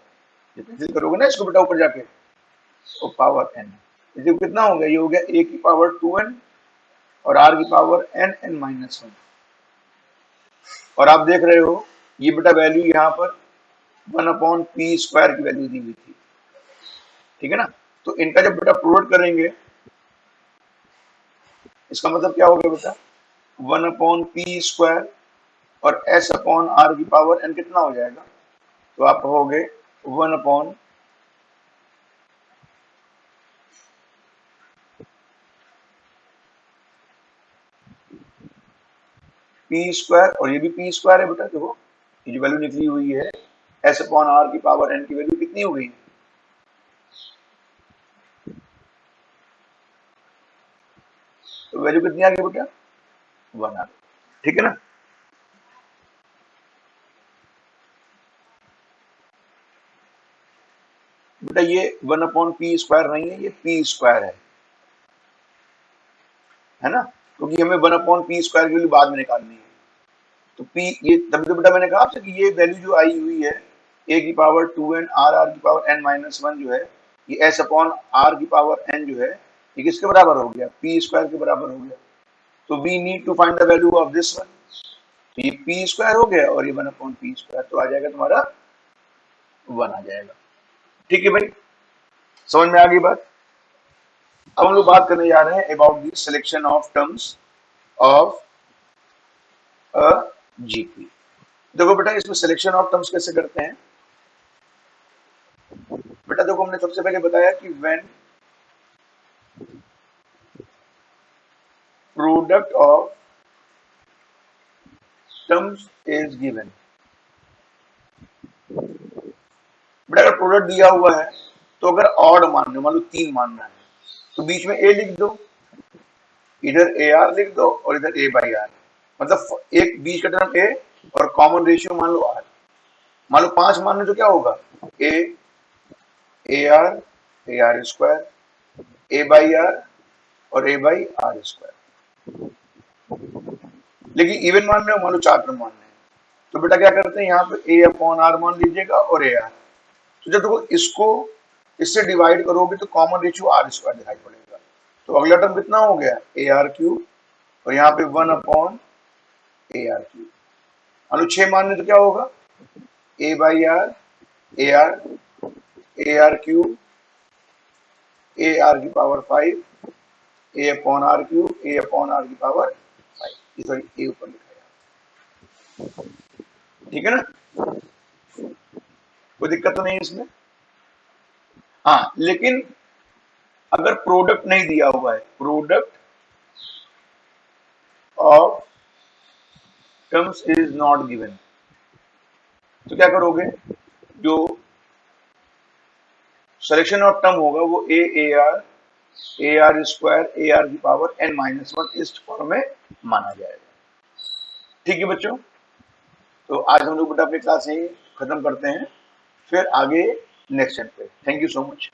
ये कैंसिल करोगे ना इसको बेटा ऊपर जाके, तो पावर एन, ये कितना हो गया, ये हो गया ए की पावर 2n और आर की power N N minus one, और आप देख रहे हो ये बेटा वैल्यू यहाँ पर 1 अपॉन पी स्क्वायर की वैल्यू दी हुई थी, ठीक है ना, तो इनका जब बेटा प्रोडक्ट करेंगे इसका मतलब क्या हो गया बेटा 1 अपॉन पी स्क्वायर और एस अपॉन आर की पावर एन कितना हो जाएगा, तो आप कहोगे 1 अपॉन पी स्क्वायर, और ये भी पी स्क्वायर है बेटा, देखो ये जो वैल्यू निकली हुई है एस अपॉन आर की पावर एन की वैल्यू कितनी हो गई, तो वैल्यू कितनी आ गई बेटा 1 आ गई, ठीक है ना। बेटा ये 1 अपॉन पी स्क्वायर नहीं है, ये पी स्क्वायर है ना, क्योंकि हमें 1 अपॉन पी स्क्वायर की वैल्यू बाद में निकालनी है, तो पी ये तभी तो बेटा मैंने कहा आपसे कि ये वैल्यू जो आई हुई है ए की पावर 2n आर की पावर n माइनस वन जो है, ये एस अपॉन आर की पावर n जो है, ये किसके बराबर हो गया पी स्क्वायर के बराबर हो गया, तो we need to find the value of this one. ये पी स्क्वायर हो गया और ये 1/पी स्क्वायर, तो आ जाएगा तुम्हारा 1 आ जाएगा। ठीक है भाई, समझ में आ गई बात। अब हम लोग बात करने जा रहे हैं about the selection of terms of a GP. देखो बेटा, इसमें सिलेक्शन ऑफ टर्म्स कैसे करते हैं बेटा? देखो, हमने सबसे पहले बताया कि when product of terms is given, बेटा अगर प्रोडक्ट दिया हुआ है तो अगर ऑड मानना, मान लो 3 मानना है, तो बीच में ए लिख दो, इधर ए आर लिख दो और इधर ए बाई आर, मतलब एक बीच का टर्म ए और कॉमन रेशियो मान लो आर। मान लो 5 मानने तो क्या होगा, A are square, A by R और ए बाई आर स्क्वायर। लेकिन इवन मानने हो, मान लो 4 टर्म मानने हैं, तो बेटा क्या करते हैं, यहाँ पे ए अपॉन आर मान लीजिएगा और ए आर। तो जब देखो इसको इससे डिवाइड करोगे तो कॉमन रेशियो आर स्क्वायर दिखाई पड़ेगा। तो अगला टर्म कितना हो गया, ए आर क्यूब, और यहाँ पे 1/, ए आर क्यूब। मान लो 6 मानने तो क्या होगा, a by r, a r cube, a are की power 5, a upon r cube, a upon are की पावर 5। सॉरी, ए ऊपर लिखा है, ठीक है ना, कोई दिक्कत तो नहीं है इसमें। हाँ, लेकिन अगर प्रोडक्ट नहीं दिया हुआ है, product of terms is not given, तो क्या करोगे, जो सिलेक्शन ऑफ टर्म होगा वो A are square, a are की पावर n-1 इस फॉर्म में माना जाएगा। ठीक है बच्चों, तो आज हम लोग बेटा अपनी क्लास यही खत्म करते हैं, फिर आगे नेक्स्ट चैप्टर पे। Thank you so much.